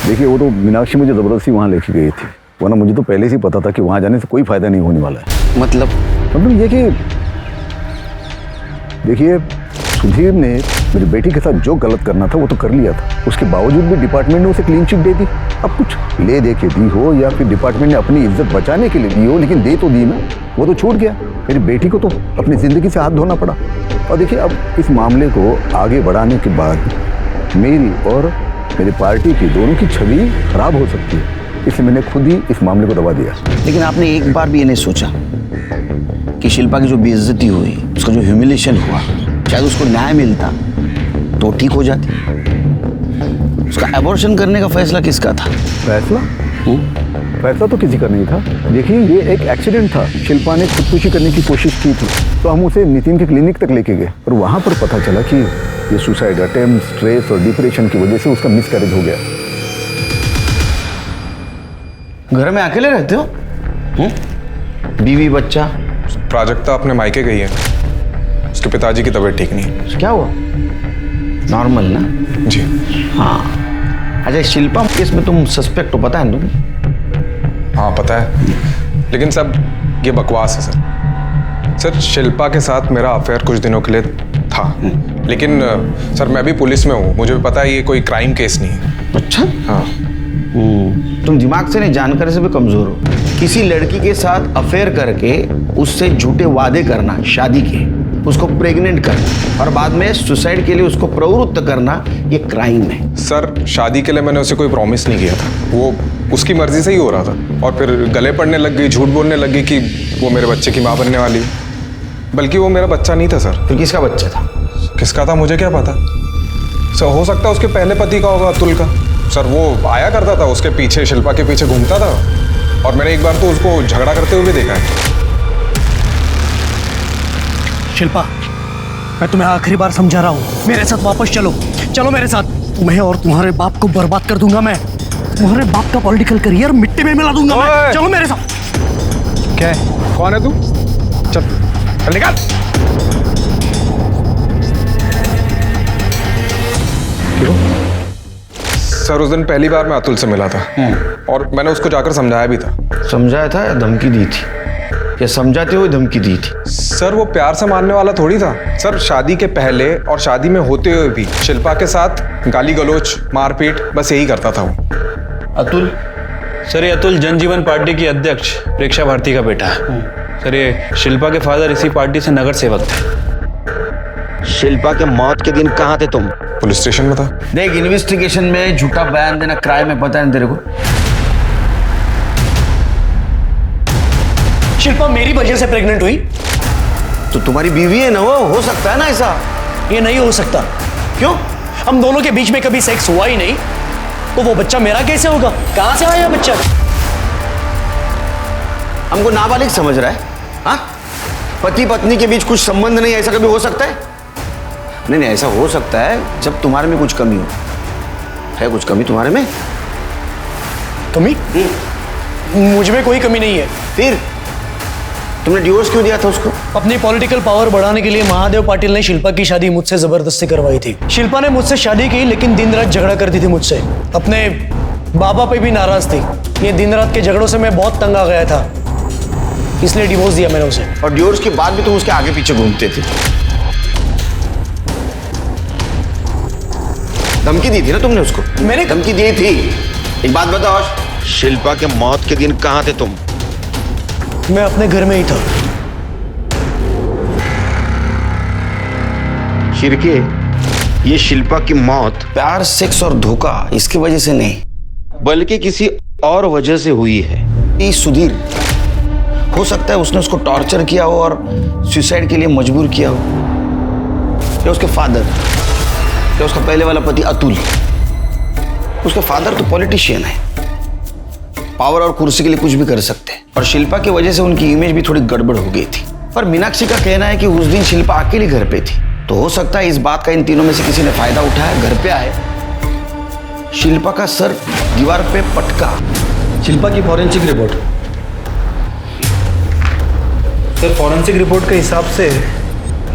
देखिए, वो तो मीनाक्षी मुझे ज़बरदस्ती वहाँ लेके गई थी, वरना मुझे तो पहले से ही पता था कि वहाँ जाने से कोई फ़ायदा नहीं होने वाला है। मतलब ये कि देखिए, सुधीर ने मेरी बेटी के साथ जो गलत करना था वो तो कर लिया था, उसके बावजूद भी डिपार्टमेंट ने उसे क्लीन चिट दे दी। अब कुछ ले दे के दी हो या फिर डिपार्टमेंट ने अपनी इज्जत बचाने के लिए दी हो, लेकिन दे तो दी ना, वो तो छूट गया। मेरी बेटी को तो अपनी ज़िंदगी से हाथ धोना पड़ा। और देखिए, अब इस मामले को आगे बढ़ाने के बाद मेरी और मेरी पार्टी की दोनों की छवि खराब हो सकती है, इसलिए मैंने खुद ही इस मामले को दबा दिया। लेकिन आपने एक बार भी ये नहीं सोचा कि शिल्पा की जो बेइज्जती हुई, उसका जो ह्यूमिलेशन हुआ, शायद उसको न्याय मिलता तो ठीक हो जाती। उसका एबॉर्शन करने का फैसला किसका था? फैसला? फैसला तो किसी का नहीं था। देखिए, ये एक एक्सीडेंट था। शिल्पा ने खुदकुशी करने की कोशिश की थी तो हम उसे नितिन के क्लिनिक तक लेके गए और वहाँ पर पता चला कि ये सुसाइड अटेम्प्ट, स्ट्रेस और डिप्रेशन की वजह से उसका मिसकैरेज हो गया। घर में अकेले रहते हो? बीवी बच्चा? प्राजक्ता अपने मायके गई है, उसके पिताजी की तबीयत ठीक नहीं है। क्या हुआ? नॉर्मल ना? जी हाँ। अच्छा, शिल्पा केस में तुम सस्पेक्ट हो, पता है तुम्हें? हाँ पता है, लेकिन सब ये बकवास है सर। शिल्पा के साथ मेरा अफेयर कुछ दिनों के लिए था, लेकिन सर मैं भी पुलिस में हूँ, मुझे भी पता है ये कोई क्राइम केस नहीं है। अच्छा? हाँ। तुम दिमाग से नहीं, जानकारी से भी कमजोर हो। किसी लड़की के साथ अफेयर करके उससे झूठे वादे करना शादी के, उसको प्रेग्नेंट करना और बाद में सुसाइड के लिए उसको प्रवृत्त करना, ये क्राइम है। सर शादी के लिए मैंने उसे कोई प्रॉमिस नहीं किया था, वो उसकी मर्जी से ही हो रहा था और फिर गले पड़ने लग गई, झूठ बोलने लग गई कि वो मेरे बच्चे की माँ बनने वाली है। बल्कि वो मेरा बच्चा नहीं था सर। फिर किसका बच्चा था? किसका था मुझे क्या पता सर, हो सकता है उसके पहले पति का होगा, अतुल का। सर वो आया करता था उसके पीछे, शिल्पा के पीछे घूमता था और मैंने एक बार तो उसको झगड़ा करते हुए भी देखा है। शिल्पा, मैं तुम्हें आखिरी बार समझा रहा हूँ, मेरे साथ वापस चलो, चलो मेरे साथ। तुम्हें और तुम्हारे बाप को बर्बाद कर दूंगा मैं, तुम्हारे बाप का पॉलिटिकल करियर मिट्टी में मिला दूंगा मैं। चलो मेरे साथ। क्या है? कौन है तू? चल चल निकाल। सर उस दिन पहली बार मैं अतुल से मिला था और मैंने उसको जाकर समझाया भी था। समझाया था या धमकी दी थी? या समझाते हुए धमकी दी थी? सर वो प्यार से मानने वाला थोड़ी था सर। शादी के पहले और शादी में होते हुए भी शिल्पा के साथ गाली गलौज, मारपीट, बस यही करता था वो। अतुल? सर ये अतुल जनजीवन पार्टी की अध्यक्ष प्रेक्षा भारती का बेटा है। सर ये शिल्पा के फादर इसी पार्टी से नगर सेवक थे। शिल्पा के मौत के दिन कहाँ थे तुम? पुलिस स्टेशन में था। देख, इन्वेस्टिगेशन में झूठा बयान देना क्राइम है, पता है तेरे को? शिल्पा मेरी वजह से प्रेग्नेंट हुई तो तुम्हारी बीवी है ना, वो हो सकता है ना ऐसा? ये नहीं हो सकता। क्यों? हम दोनों के बीच में कभी सेक्स हुआ ही नहीं, तो वो बच्चा मेरा कैसे होगा? कहां से आया बच्चा? हमको नाबालिग समझ रहा है? हाँ, पति पत्नी के बीच कुछ संबंध नहीं, ऐसा कभी हो सकता है? नहीं नहीं, ऐसा हो सकता है जब तुम्हारे में कुछ कमी हो। है कुछ कमी तुम्हारे में? कमी? मुझ में कोई कमी नहीं है। फिर तुमने डिवोर्स क्यों दिया था उसको? अपनी पॉलिटिकल पावर बढ़ाने के लिए महादेव पाटिल ने शिल्पा की शादी मुझसे जबरदस्ती करवाई थी। शिल्पा ने मुझसे शादी की लेकिन दिन रात झगड़ा करती थी मुझसे। अपने बाबा पे भी नाराज थी। ये दिन रात के झगड़ों से मैं बहुत तंग आ गया था, इसलिए डिवोर्स दिया मैंने उसे। और डिवोर्स के बाद भी तुम उसके आगे पीछे घूमते थे। धमकी दी थी ना तुमने उसको? मैंने धमकी दी थी। एक बात बताओ, शिल्पा के मौत के दिन कहाँ थे तुम? मैं अपने घर में ही था। शिरके, ये शिल्पा की मौत प्यार, सेक्स और धोखा इसकी वजह से नहीं, बल्कि किसी और वजह से हुई है। ये सुधीर, हो सकता है उसने उसको टॉर्चर किया हो और सुसाइड के लिए मजबूर किया हो, या उसके फादर, या उसका पहले वाला पति अतुल। उसके फादर तो पॉलिटिशियन है, पावर और कुर्सी के लिए कुछ भी कर सकते हैं, और शिल्पा की वजह से उनकी इमेज भी थोड़ी गड़बड़ हो गई थी। पर मीनाक्षी का कहना है कि उस दिन शिल्पा अकेली घर पे थी, तो हो सकता है इस बात का इन तीनों में से किसी ने फायदा उठाया, घर पे आए, शिल्पा का सर दीवार पे पटका। शिल्पा की forensic report? Sir forensic report के हिसाब से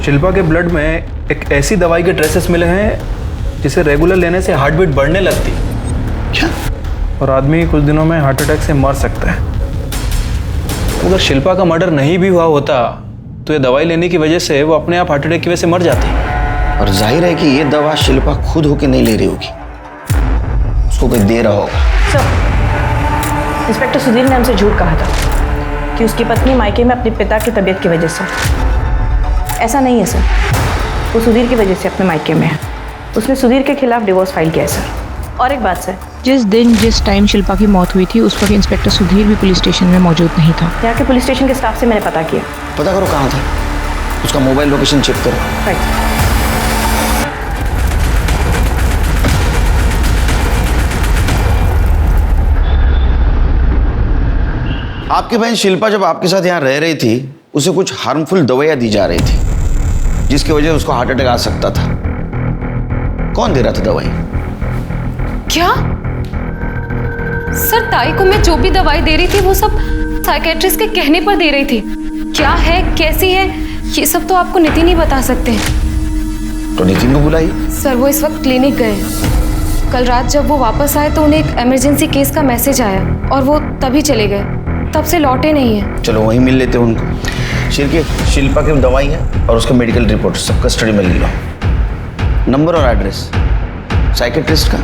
शिल्पा के ब्लड में एक ऐसी दवाई के ट्रेसेस मिले हैं जिसे रेगुलर लेने से हार्ट बीट बढ़ने लगती। क्या? और आदमी कुछ दिनों में हार्ट अटैक से मर सकता है। अगर शिल्पा का मर्डर नहीं भी हुआ होता तो ये दवाई लेने की वजह से वो अपने आप हार्ट अटैक की वजह से मर जाती। और जाहिर है कि ये दवा शिल्पा खुद होके नहीं ले रही होगी, उसको कोई दे रहा होगा। सर, इंस्पेक्टर सुधीर ने हमसे झूठ कहा था कि उसकी पत्नी मायके में अपने पिता की तबीयत की वजह से। ऐसा नहीं है सर, वो सुधीर की वजह से अपने मायके में है। उसने सुधीर के खिलाफ डिवोर्स फाइल किया है सर। और एक बात सर, जिस दिन जिस टाइम शिल्पा की मौत हुई थी उस वक्त इंस्पेक्टर सुधीर भी पुलिस स्टेशन में मौजूद नहीं था। यहाँ के पुलिस स्टेशन के स्टाफ से मैंने पता किया। पता करो कहाँ था, उसका मोबाइल लोकेशन चेक करो। राइट। आपकी बहन शिल्पा जब आपके साथ यहाँ रह रही थी, उसे कुछ हार्मफुल दवाइयाँ दी जा रही थी जिसकी वजह से उसको हार्ट अटैक आ सकता था। कौन दे रहा था दवाई? क्या सर, ताई को मैं जो भी दवाई दे रही थी वो सब साइकेट्रिस्ट के कहने पर दे रही थी। क्या है, कैसी है, ये सब तो आपको नितिन ही बता सकते हैं। तो नितिन को बुलाई। सर वो इस वक्त क्लिनिक गए। कल रात जब वो वापस आए तो उन्हें एक इमरजेंसी केस का मैसेज आया और वो तभी चले गए, तब से लौटे नहीं है। चलो वहीं मिल लेते हैं उनको। शिल्पा की दवाई है और उसका मेडिकल रिपोर्ट सब कस्टडी में ले लो। नंबर और एड्रेस साइकेट्रिस्ट का।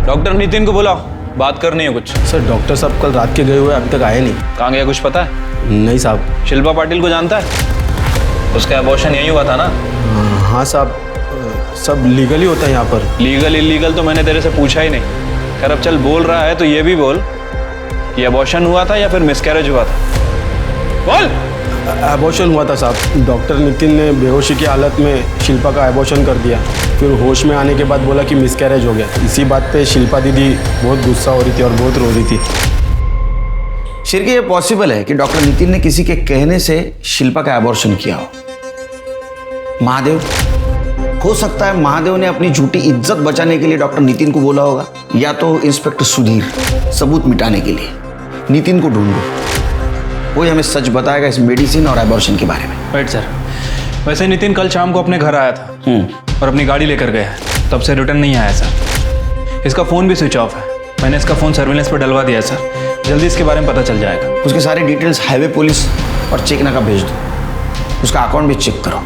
डॉक्टर नितिन को बुलाओ। बात करनी है कुछ। सर डॉक्टर साहब कल रात के गए हुए अभी तक आए नहीं। कहाँ गया कुछ पता है? नहीं साहब। शिल्पा पाटिल को जानता है? उसका अबॉर्शन यही हुआ था ना? हाँ साहब, सब लीगल ही होता है यहाँ पर। लीगल इलीगल तो मैंने तेरे से पूछा ही नहीं। खैर अब चल बोल रहा है तो ये भी बोल कि अबॉर्शन हुआ था या फिर मिसकैरेज हुआ था? बोल। एबॉर्शन हुआ था साहब। डॉक्टर नितिन ने बेहोशी की हालत में शिल्पा का एबॉर्शन कर दिया, फिर होश में आने के बाद बोला कि मिसकैरेज हो गया। इसी बात पे शिल्पा दीदी बहुत गुस्सा हो रही थी और बहुत रो रही थी। शिरके ये पॉसिबल है कि डॉक्टर नितिन ने किसी के कहने से शिल्पा का एबॉर्शन किया हो? महादेव, हो सकता है महादेव ने अपनी झूठी इज्जत बचाने के लिए डॉक्टर नितिन को बोला होगा, या तो इंस्पेक्टर सुधीर सबूत मिटाने के लिए। नितिन को ढूंढो, कोई हमें सच बताएगा इस मेडिसिन और एबॉर्शन के बारे में। Right sir. वैसे नितिन कल शाम को अपने घर आया था और अपनी गाड़ी लेकर गया है, तब से रिटर्न नहीं आया सर। इसका फ़ोन भी स्विच ऑफ है। मैंने इसका फ़ोन सर्विलेंस पर डलवा दिया सर, जल्दी इसके बारे में पता चल जाएगा। उसके सारे डिटेल्स हाईवे पुलिस और चेक नाका भेज दो, उसका अकाउंट भी चेक करो।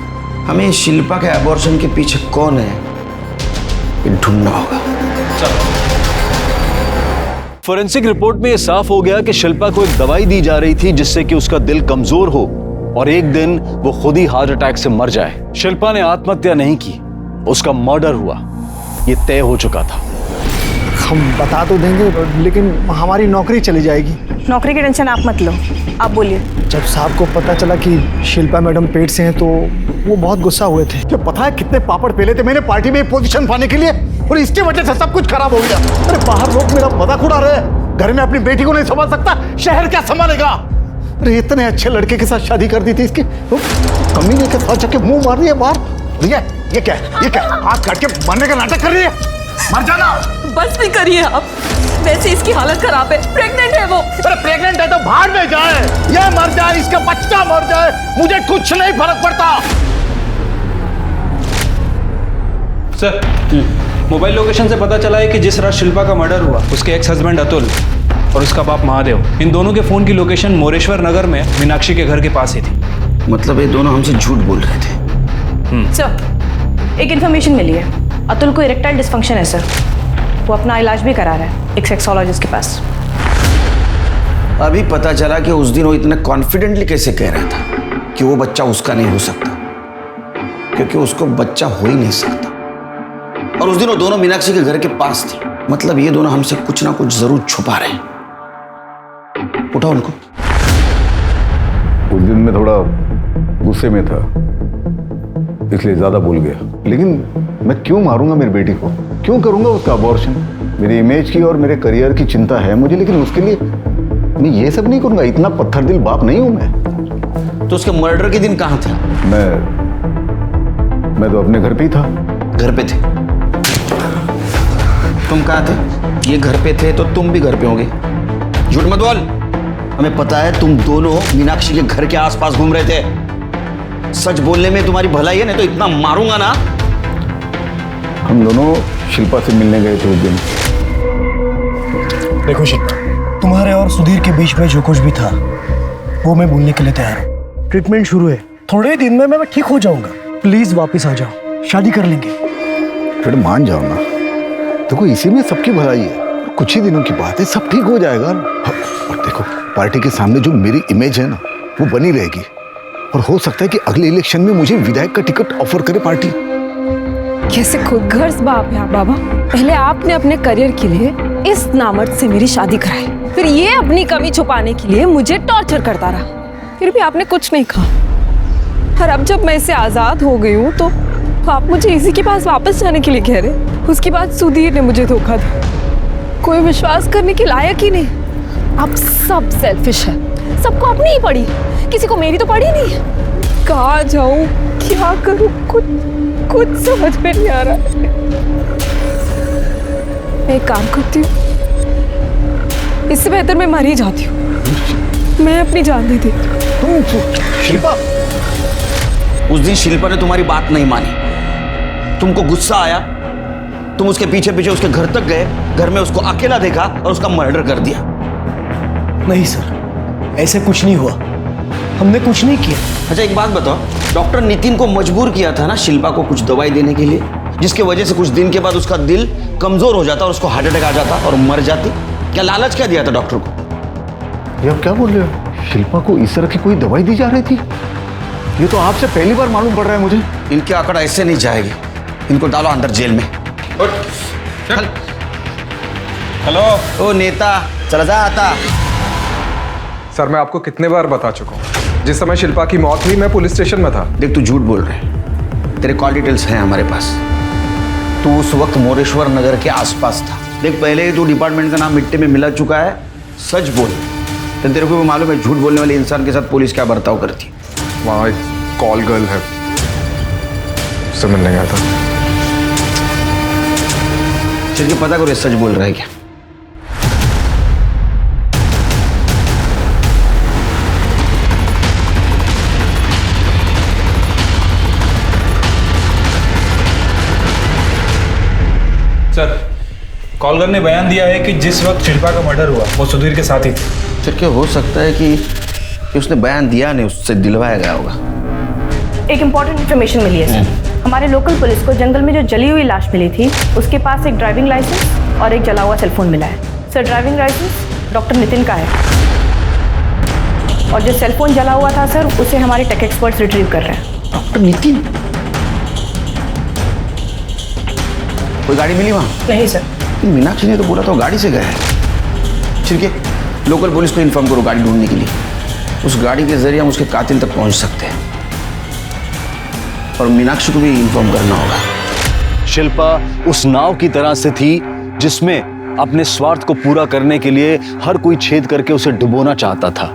हमें शिल्पा के एबॉर्शन के पीछे कौन है ये ढूंढना होगा। फोरेंसिक रिपोर्ट में यह साफ हो गया कि शिल्पा को एक दवाई दी जा रही थी जिससे कि उसका दिल कमजोर हो और एक दिन वो खुद ही हार्ट अटैक से मर जाए। शिल्पा ने आत्महत्या नहीं की, उसका मर्डर हुआ, ये तय हो चुका था। हम बता तो देंगे लेकिन हमारी नौकरी चली जाएगी। नौकरी की टेंशन आप मत लो, आप बोलिए। जब साहब को पता चला कि शिल्पा मैडम पेट से हैं तो वो बहुत गुस्सा हुए थे। तो पता है कितने पापड़ पेले थे मैंने पार्टी में पोजीशन पाने के लिए, और इसकी वजह से सब कुछ खराब हो गया। अरे बाहर लोग मेरा मजाक उड़ा रहे हैं, घर में अपनी बेटी को नहीं संभाल सकता, शहर क्या संभालेगा। अरे इतने अच्छे लड़के के साथ शादी कर दी थी इसकी, कमीने के साथ जाके मुंह मार रही है बाहर। ये क्या है? ये क्या हाथ काट के मरने का नाटक कर रही है? मर जाना। बस भी करिए आप, वैसे इसकी हालत खराब है, प्रेग्नेंट है वो। अरे प्रेग्नेंट है तो भाड़ में जाए, ये मर जाए, इसका बच्चा मर जाए, मुझे कुछ नहीं फर्क पड़ता। सर, मोबाइल लोकेशन से पता चला है कि जिस रात शिल्पा का मर्डर हुआ उसके एक्स हस्बैंड अतुल और उसका बाप महादेव, इन दोनों के फोन की लोकेशन मोरेश्वर नगर में मीनाक्षी के घर के पास ही थी। मतलब ये दोनों हमसे झूठ बोल रहे थे। सर, एक इन्फॉर्मेशन मिली है, अतुल को इरेक्टाइल डिस्फंक्शन है सर, वो अपना इलाज भी करा रहा है एक सेक्सोलॉजिस्ट के पास। अभी पता चला कि उस दिन वो इतने कॉन्फिडेंटली कैसे कह रहा था कि वो बच्चा उसका नहीं हो सकता, क्योंकि उसको बच्चा हो ही नहीं सकता। और उस दिन वो दोनों मीनाक्षी के घर के पास थे। मतलब ये दोनों हमसे कुछ ना कुछ जरूर छुपा रहे हैं। उठाओ उनको। उस दिन मैं थोड़ा गुस्से में था, इसलिए ज्यादा बोल गया। लेकिन मैं क्यों मारूंगा मेरी बेटी को? क्यों करूंगा उसका अबॉर्शन? मेरी इमेज की और मेरे करियर की चिंता है मुझे, लेकिन उसके लिए मैं ये सब नहीं करूंगा। इतना पत्थर दिल बाप नहीं हूं मैं। तो उसके मर्डर के दिन कहां थे? मैं तो अपने घर पे ही था। घर पे थे? तुम कहां थे? ये घर पे थे तो तुम भी घर पे होंगे। झूठ मत बोल। हमें पता है तुम दोनों मीनाक्षी के घर के आसपास घूम रहे थे। सच बोलने में तुम्हारी भलाई है, नहीं तो इतना मारूंगा ना। हम दोनों शिल्पा से मिलने गए थे उस दिन। देखो शिल्पा, तुम्हारे और सुधीर के बीच में जो कुछ भी था वो मैं भूलने के लिए तैयार हूँ। ट्रीटमेंट शुरू है, थोड़े ही दिन में मैं ठीक हो जाऊंगा। प्लीज वापस आ जाओ, शादी कर लेंगे। फिर मान जाओ ना, देखो इसी में सबकी भलाई है। कुछ ही दिनों की बात है, सब ठीक हो जाएगा। और देखो पार्टी के सामने जो मेरी इमेज है ना वो बनी रहेगी, और हो सकता है कि अगले इलेक्शन में मुझे विधायक का टिकट ऑफर करे पार्टी। कैसे खुदगर्ज बाप है आप बाबा। पहले आपने अपने करियर के लिए इस नामर्द से मेरी शादी कराई, फिर ये अपनी कमी छुपाने के लिए मुझे टॉर्चर करता रहा, फिर भी आपने कुछ नहीं कहा। और अब जब मैं इससे आजाद हो गई हूँ तो आप मुझे इसी के पास वापस जाने के लिए कह रहे। उसके बाद सुधीर ने मुझे धोखा दिया, कोई विश्वास करने के लायक ही नहीं। आप सब सेल्फिश है, सबको अपनी ही पड़ी, किसी को मेरी तो पड़ी नहीं। कहाँ जाऊं, क्या करूं, कुछ समझ में नहीं आ रहा। मैं एक काम करती हूँ, इससे बेहतर मैं मर ही जाती हूँ। मैं अपनी जान दे देती हूँ। शिल्पा, उस दिन शिल्पा ने तुम्हारी बात नहीं मानी, तुमको गुस्सा आया, तुम उसके पीछे पीछे उसके घर तक गए, घर में उसको अकेला देखा और उसका मर्डर कर दिया। नहीं सर, ऐसे कुछ नहीं हुआ, हमने कुछ नहीं किया। अच्छा एक बात बताओ, डॉक्टर नितिन को मजबूर किया था ना शिल्पा को कुछ दवाई देने के लिए, जिसके वजह से कुछ दिन के बाद उसका दिल कमजोर हो जाता और उसको हार्ट अटैक आ जाता और मर जाती। क्या लालच क्या दिया था डॉक्टर को? ये आप क्या बोल रहे हो? शिल्पा को इस तरह की कोई दवाई दी जा रही थी? ये तो आपसे पहली बार मालूम पड़ रहा है मुझे। इनके आंकड़ा ऐसे नहीं जाएगी। इनको डालो अंदर जेल में। चल। हेलो। ओ नेता, चला जा आता। सर मैं आपको कितने बार बता चुका हूँ, जिस समय शिल्पा की मौत हुई मैं पुलिस स्टेशन में था। देख, तू झूठ बोल रहा है। तेरे कॉल डिटेल्स हैं हमारे पास। तू उस वक्त मोरेश्वर नगर के आसपास था। देख, पहले ही तू डिपार्टमेंट का नाम मिट्टी में मिला चुका है। सच बोल। तो तेरे को भी मालूम है झूठ बोलने वाले इंसान के साथ पुलिस क्या बर्ताव करती है। वहाँ एक कॉल गर्ल है, उससे मिलने गया था। चल के पता करो ये सच बोल रहा है क्या। सर, कॉलर ने बयान दिया है कि जिस वक्त शिल्पा का मर्डर हुआ वो सुधीर के साथ ही थे। फिर क्या हो सकता है कि उसने बयान दिया नहीं, उससे दिलवाया गया होगा। एक इम्पॉर्टेंट इन्फॉर्मेशन मिली है सर। हमारे लोकल पुलिस को जंगल में जो जली हुई लाश मिली थी उसके पास एक ड्राइविंग लाइसेंस और एक जला हुआ सेलफोन मिला है। Sir, driving license doctor Nitin का है और जो सेलफोन जला हुआ था सर उसे हमारे टेक एक्सपर्ट्स रिट्रीव कर रहे हैं। डॉक्टर नितिन? कोई गाड़ी मिली वहाँ? नहीं सर। मीनाक्षी ने तो बोला था गाड़ी से गया है। ठीक है, लोकल पुलिस को इन्फॉर्म करो गाड़ी ढूंढने के लिए। उस गाड़ी के जरिए हम उसके कातिल तक पहुंच सकते हैं और मीनाक्षी को भी इन्फॉर्म करना होगा। शिल्पा उस नाव की तरह से थी जिसमें अपने स्वार्थ को पूरा करने के लिए हर कोई छेद करके उसे डुबोना चाहता था,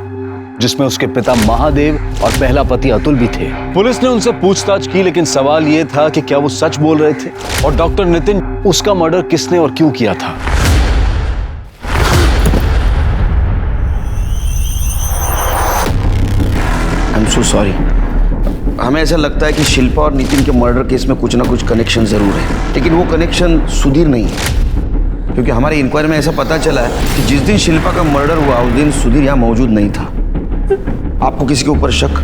जिसमें उसके पिता महादेव और पहला पति अतुल भी थे। पुलिस ने उनसे पूछताछ की, लेकिन सवाल यह था कि क्या वो सच बोल रहे थे और डॉक्टर नितिन, उसका मर्डर किसने और क्यों किया था। I am so sorry. हमें ऐसा लगता है कि शिल्पा और नितिन के मर्डर केस में कुछ ना कुछ कनेक्शन जरूर है, लेकिन वो कनेक्शन सुधीर नहीं है, क्योंकि हमारी इंक्वायरी में ऐसा पता चला है कि जिस दिन शिल्पा का मर्डर हुआ उस दिन सुधीर यहाँ मौजूद नहीं था। आपको किसी के ऊपर शक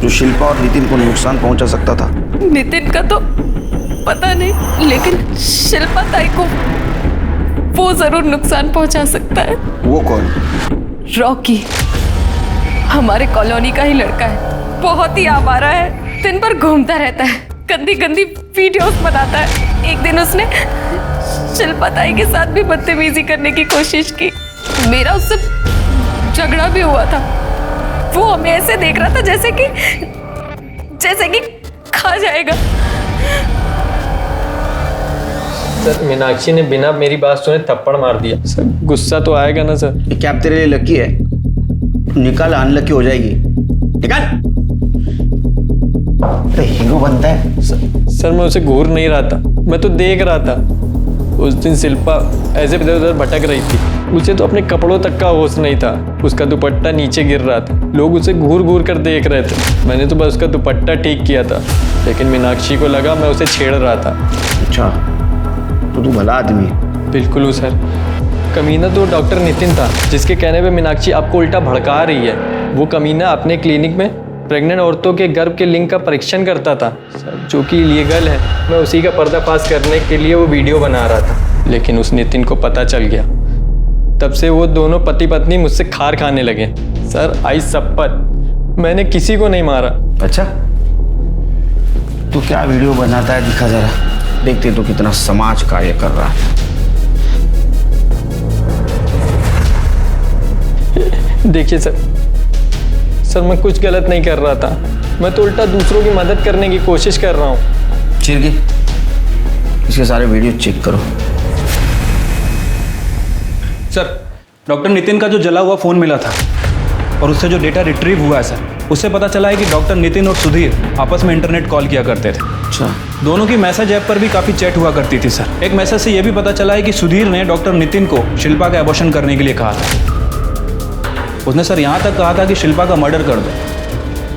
जो शिल्पा और नितिन को नुकसान पहुंचा सकता था? नितिन का तो पता नहीं, लेकिन शिल्पा ताई को वो जरूर नुकसान पहुंचा सकता है। वो कौन? रॉकी, हमारे कॉलोनी का ही लड़का है। बहुत ही आवारा है, दिन भर घूमता रहता है, गंदी गंदी वीडियोस बनाता है। एक दिन उसने शिल्पा ताई के साथ भी बदतमीजी करने की कोशिश की। मेरा उससे झगड़ा भी हुआ था। वो हमें ऐसे देख रहा था जैसे कि खा जाएगा। सर, मीनाक्षी ने बिना मेरी बात सुने थप्पड़ मार दिया। सर, गुस्सा तो आएगा ना सर। ये कैप तेरे लिए लकी है, निकाल अनलकी हो जाएगी। निकाल। तो हीरो बनता है। सर मैं उसे घूर नहीं रहा था, मैं तो देख रहा था। उस दिन शिल्पा ऐसे इधर उधर भटक रही थी, उसे तो अपने कपड़ों तक का होश नहीं था। उसका दुपट्टा नीचे गिर रहा था, लोग उसे घूर घूर कर देख रहे थे। मैंने तो बस उसका दुपट्टा ठीक किया था, लेकिन मीनाक्षी को लगा मैं उसे छेड़ रहा था। अच्छा, तो तू भला आदमी है। बिल्कुल हूँ सर। कमीना तो डॉक्टर नितिन था, जिसके कहने पे मीनाक्षी आपको उल्टा भड़का रही है। वो कमीना अपने क्लिनिक में प्रेग्नेंट औरतों के गर्भ के लिंग का परीक्षण करता था, जो कि इलीगल है। मैं उसी का पर्दाफाश करने के लिए वो वीडियो बना रहा था, लेकिन उस नितिन को पता चल गया। तब से वो दोनों पति पत्नी मुझसे खार खाने लगे। सर, आई शपथ, मैंने किसी को नहीं मारा। अच्छा, तू क्या वीडियो बनाता है दिखा जरा, देखते तो कितना समाज कार्य कर रहा है। देखिए सर, मैं कुछ गलत नहीं कर रहा था। मैं तो उल्टा दूसरों की मदद करने की कोशिश कर रहा हूँ। चिरगी, इसके सारे वीडियो चेक करो। सर, डॉक्टर नितिन का जो जला हुआ फ़ोन मिला था और उससे जो डेटा रिट्रीव हुआ है सर, उससे पता चला है कि डॉक्टर नितिन और सुधीर आपस में इंटरनेट कॉल किया करते थे। अच्छा। दोनों की मैसेज ऐप पर भी काफ़ी चैट हुआ करती थी सर। एक मैसेज से यह भी पता चला है कि सुधीर ने डॉक्टर नितिन को शिल्पा का एबॉर्शन करने के लिए कहा था। उसने सर यहाँ तक कहा था कि शिल्पा का मर्डर कर दो,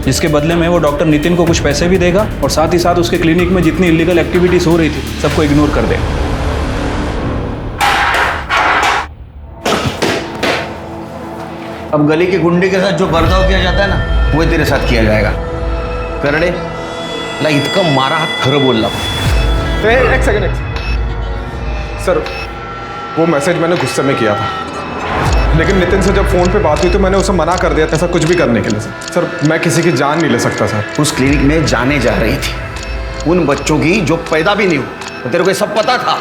जिसके बदले में वो डॉक्टर नितिन को कुछ पैसे भी देगा और साथ ही साथ उसके क्लिनिक में जितनी इलीगल एक्टिविटीज़ हो रही थी सबको इग्नोर कर देगा। अब गली के गुंडे के साथ जो बर्ताव किया जाता है ना, वही तेरे साथ किया जाएगा। करड़े ला इतकं मारा हात खरं बोलला। एक सेकंड सर, वो मैसेज मैंने गुस्से में किया था। लेकिन नितिन से जब फोन पे बात हुई तो मैंने उसे मना कर दिया ऐसा कुछ भी करने के लिए। सर मैं किसी की जान नहीं ले सकता सर। उस क्लिनिक में जाने जा रही थी उन बच्चों की जो पैदा भी नहीं हुए, तो तेरे को ये सब पता था।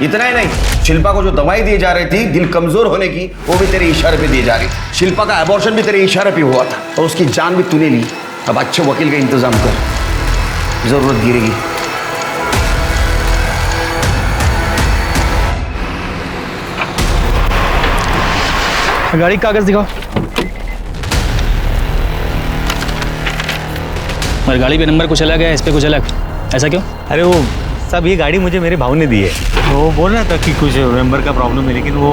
इतना ही नहीं, शिल्पा को जो दवाई दी जा रही थी दिल कमजोर होने की, वो भी तेरे इशारे पे दी जा रही थी। शिल्पा का एबॉर्शन भी तेरे इशारे पे हुआ था और उसकी जान भी तूने ली। अब अच्छे वकील का इंतजाम कर, जरूरत गिरेगी। गाड़ी का कागज दिखाओ। और गाड़ी पे नंबर कुछ अलग है, इस पे कुछ अलग, ऐसा क्यों? अरे वो सब ये गाड़ी मुझे मेरे भाव ने दी है। वो बोल रहा था कि कुछ नंबर का प्रॉब्लम है, लेकिन वो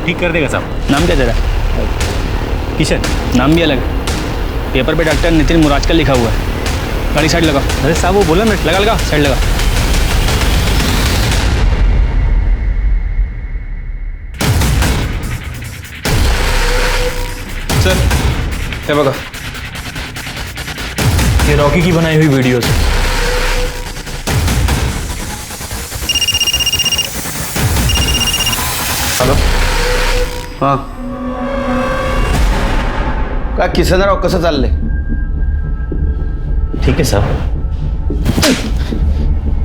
ठीक कर देगा सब। नाम क्या तेरा? किशन। नाम भी अलग है। पेपर पे डॉक्टर नितिन मुराजकर लिखा हुआ है। गाड़ी साइड लगाओ। अरे साहब वो बोला ना, लगा साइड लगा। सर ये बघा, ये रॉकी की बनाई हुई वीडियोस। हॅलो, हां काय किसनराव, कसं चाललंय? ठीक है साहब।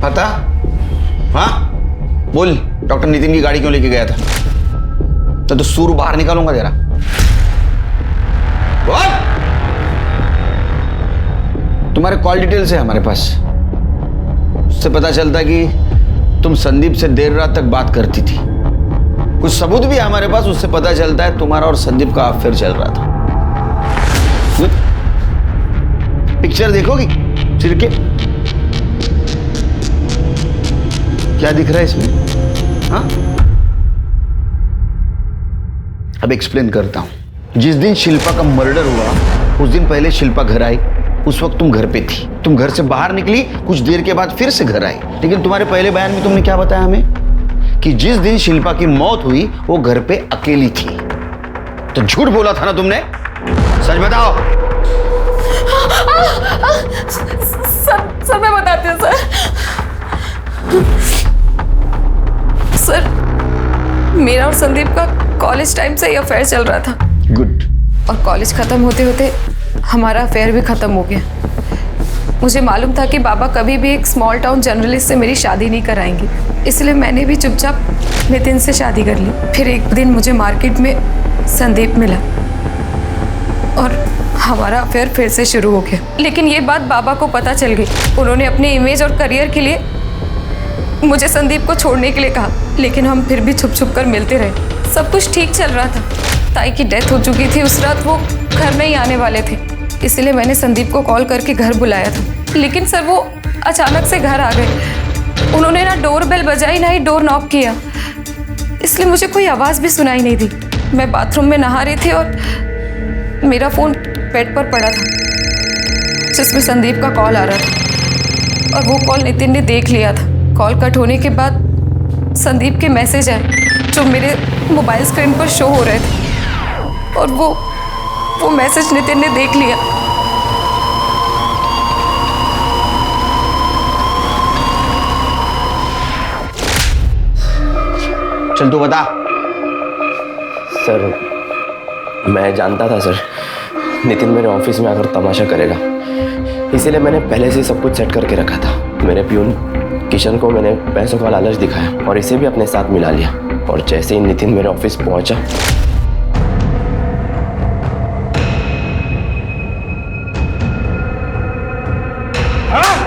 पता? हाँ बोल, डॉक्टर नितिन की गाड़ी क्यों लेके गया था? तो सूर बाहर निकालूंगा तेरा। तुम्हारे कॉल डिटेल्स है हमारे पास, उससे पता चलता कि तुम संदीप से देर रात तक बात करती थी। कुछ सबूत भी है हमारे पास, उससे पता चलता है तुम्हारा और संदीप का अफेयर चल रहा था। पिक्चर देखोगी चिर के? क्या दिख रहा है इसमें? हाँ, अब एक्सप्लेन करता हूं। जिस दिन शिल्पा का मर्डर हुआ उस दिन पहले शिल्पा घर आई, उस वक्त तुम घर पे थी। तुम घर से बाहर निकली, कुछ देर के बाद फिर से घर आई। लेकिन तुम्हारे पहले बयान में तुमने क्या बताया हमें? कि जिस दिन शिल्पा की मौत हुई वो घर पे अकेली थी। तो झूठ बोला था ना तुमने? सच बताओ। सर मैं बताती हूँ सर, मेरा और संदीप का कॉलेज टाइम से ही अफेयर चल रहा था। गुड। और कॉलेज खत्म होते होते हमारा अफेयर भी खत्म हो गया। मुझे मालूम था कि बाबा कभी भी एक स्मॉल टाउन जर्नलिस्ट से मेरी शादी नहीं कराएंगे, इसलिए मैंने भी चुपचाप नितिन से शादी कर ली। फिर एक दिन मुझे मार्केट में संदीप मिला और हमारा अफेयर फिर से शुरू हो गया। लेकिन ये बात बाबा को पता चल गई। उन्होंने अपने इमेज और करियर के लिए मुझे संदीप को छोड़ने के लिए कहा, लेकिन हम फिर भी छुप छुप कर मिलते रहे। सब कुछ ठीक चल रहा था। ताई की डेथ हो चुकी थी, उस रात वो घर नहीं आने वाले थे, इसलिए मैंने संदीप को कॉल करके घर बुलाया था। लेकिन सर वो अचानक से घर आ गए। उन्होंने ना डोर बेल बजाई ना ही डोर नॉक किया, इसलिए मुझे कोई आवाज़ भी सुनाई नहीं दी। मैं बाथरूम में नहा रही थी और मेरा फ़ोन बेड पर पड़ा था जिसमें संदीप का कॉल आ रहा था, और वो कॉल नितिन ने देख लिया था। कॉल कट होने के बाद संदीप के मैसेज आए जो मेरे मोबाइल स्क्रीन पर शो हो रहे थे, और वो मैसेज नितिन ने देख लिया। चल तू बता। सर मैं जानता था सर नितिन मेरे ऑफिस में आकर तमाशा करेगा, इसीलिए मैंने पहले से सब कुछ सेट करके रखा था। मेरे प्यून किशन को मैंने पैसों का लालच दिखाया और इसे भी अपने साथ मिला लिया। और जैसे ही नितिन मेरे ऑफिस पहुंचा,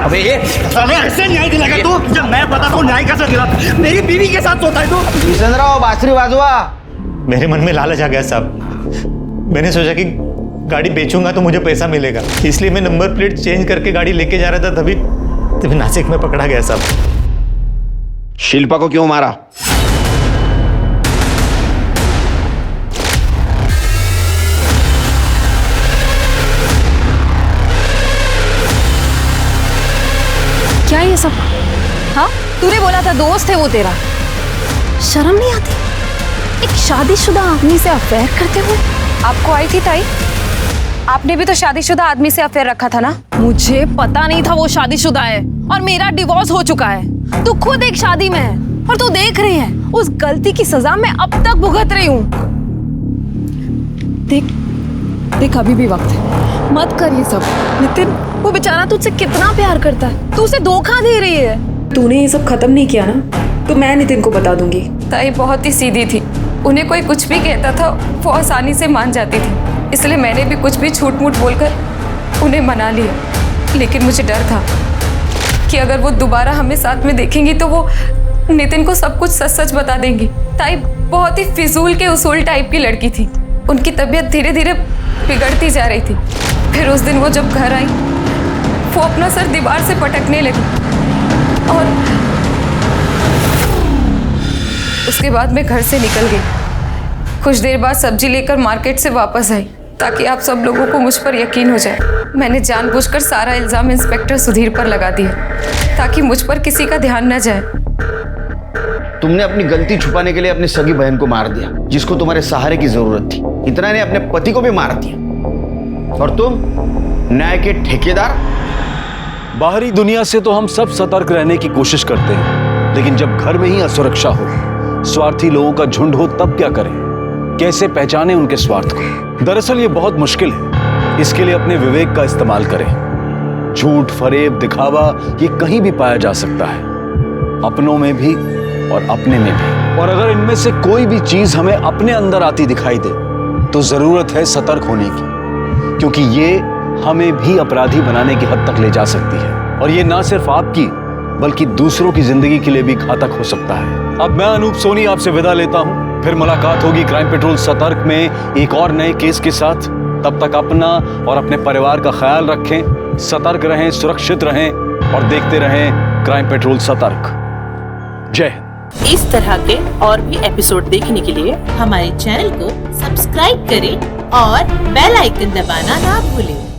अबे ये साले ऐसे न्याय दिलाएगा तू? जब मैं पता तो न्याय कैसे दिलाता? मेरी बीवी के साथ सोता है तू? किशनराव बांसुरी बाजवा। मेरे मन में लालच आ गया साहब। मैंने सोचा कि गाड़ी बेचूंगा तो मुझे पैसा मिलेगा, इसलिए मैं नंबर प्लेट चेंज करके गाड़ी लेके जा रहा था। तभी नासिक में पकड़ा गया साहब। शिल्पा को क्यों मारा? क्या ये सब? हाँ, तूने बोला था दोस्त है वो तेरा। शर्म नहीं आती एक शादीशुदा आदमी से अफेयर करते हुए? आपको आई थी ताई? आपने भी तो शादीशुदा आदमी से अफेयर रखा था ना? मुझे पता नहीं था वो शादीशुदा है, और मेरा डिवोर्स हो चुका है। तू खुद एक शादी में है और तू देख रही है उस गलती की सजा मैं अब तक भुगत रही हूँ। देख अभी भी वक्त है, मत कर ये सब। नितिन, वो बेचारा तुझसे कितना प्यार करता है, तू उसे धोखा दे रही है। तूने ये सब खत्म नहीं किया ना तो मैं नितिन को बता दूंगी। ताई बहुत ही सीधी थी, उन्हें कोई कुछ भी कहता था वो आसानी से मान जाती थी, इसलिए मैंने भी कुछ भी झूठ मूठ बोलकर उन्हें मना लिया। लेकिन मुझे डर था कि अगर वो दोबारा हमें साथ में देखेंगी तो वो नितिन को सब कुछ सच सच बता देंगी। ताई बहुत ही फिजूल के उसूल टाइप की लड़की थी, उनकी तबीयत धीरे धीरे बिगड़ती जा रही थी। फिर उस दिन वो जब घर आई वो अपना सर दीवार से पटकने लगी और उसके बाद मैं घर से निकल गई। कुछ देर बाद सब्जी लेकर मार्केट से वापस आई ताकि आप सब लोगों को मुझ पर यकीन हो जाए। मैंने जानबूझकर सारा इल्ज़ाम इंस्पेक्टर सुधीर पर लगा दिया ताकि मुझ पर किसी का ध्यान न जाए। तुमने अपनी गलती छुपाने के लिए अपनी सगी बहन को मार दिया, जिसको तुम्हारे सहारे की जरूरत थी। इतना ने अपने पति को भी मार दिया, और तुम न्याय के ठेकेदार। बाहरी दुनिया से तो हम सब सतर्क रहने की कोशिश करते हैं, लेकिन जब घर में ही असुरक्षा हो, स्वार्थी लोगों का झुंड हो, तब क्या करें? कैसे पहचाने उनके स्वार्थ को? दरअसल ये बहुत मुश्किल है। इसके लिए अपने विवेक का इस्तेमाल करें। झूठ, फरेब, दिखावा ये कहीं भी पाया जा सकता है, अपनों में भी और अपने में भी। और अगर इनमें से कोई भी चीज हमें अपने अंदर आती दिखाई दे तो जरूरत है सतर्क होने की, क्योंकि ये हमें भी अपराधी बनाने की हद तक ले जा सकती है। और ये ना सिर्फ आपकी बल्कि दूसरों की जिंदगी के लिए भी घातक हो सकता है। अब मैं अनूप सोनी आपसे विदा लेता हूं, फिर मुलाकात होगी क्राइम पेट्रोल सतर्क में एक और नए केस के साथ। तब तक अपना और अपने परिवार का ख्याल रखें, सतर्क रहें, सुरक्षित रहें और देखते रहें क्राइम पेट्रोल सतर्क। जय हिंद। इस तरह के और भी एपिसोड देखने के लिए हमारे चैनल को सब्सक्राइब करें और बेल आइकन दबाना ना भूलें।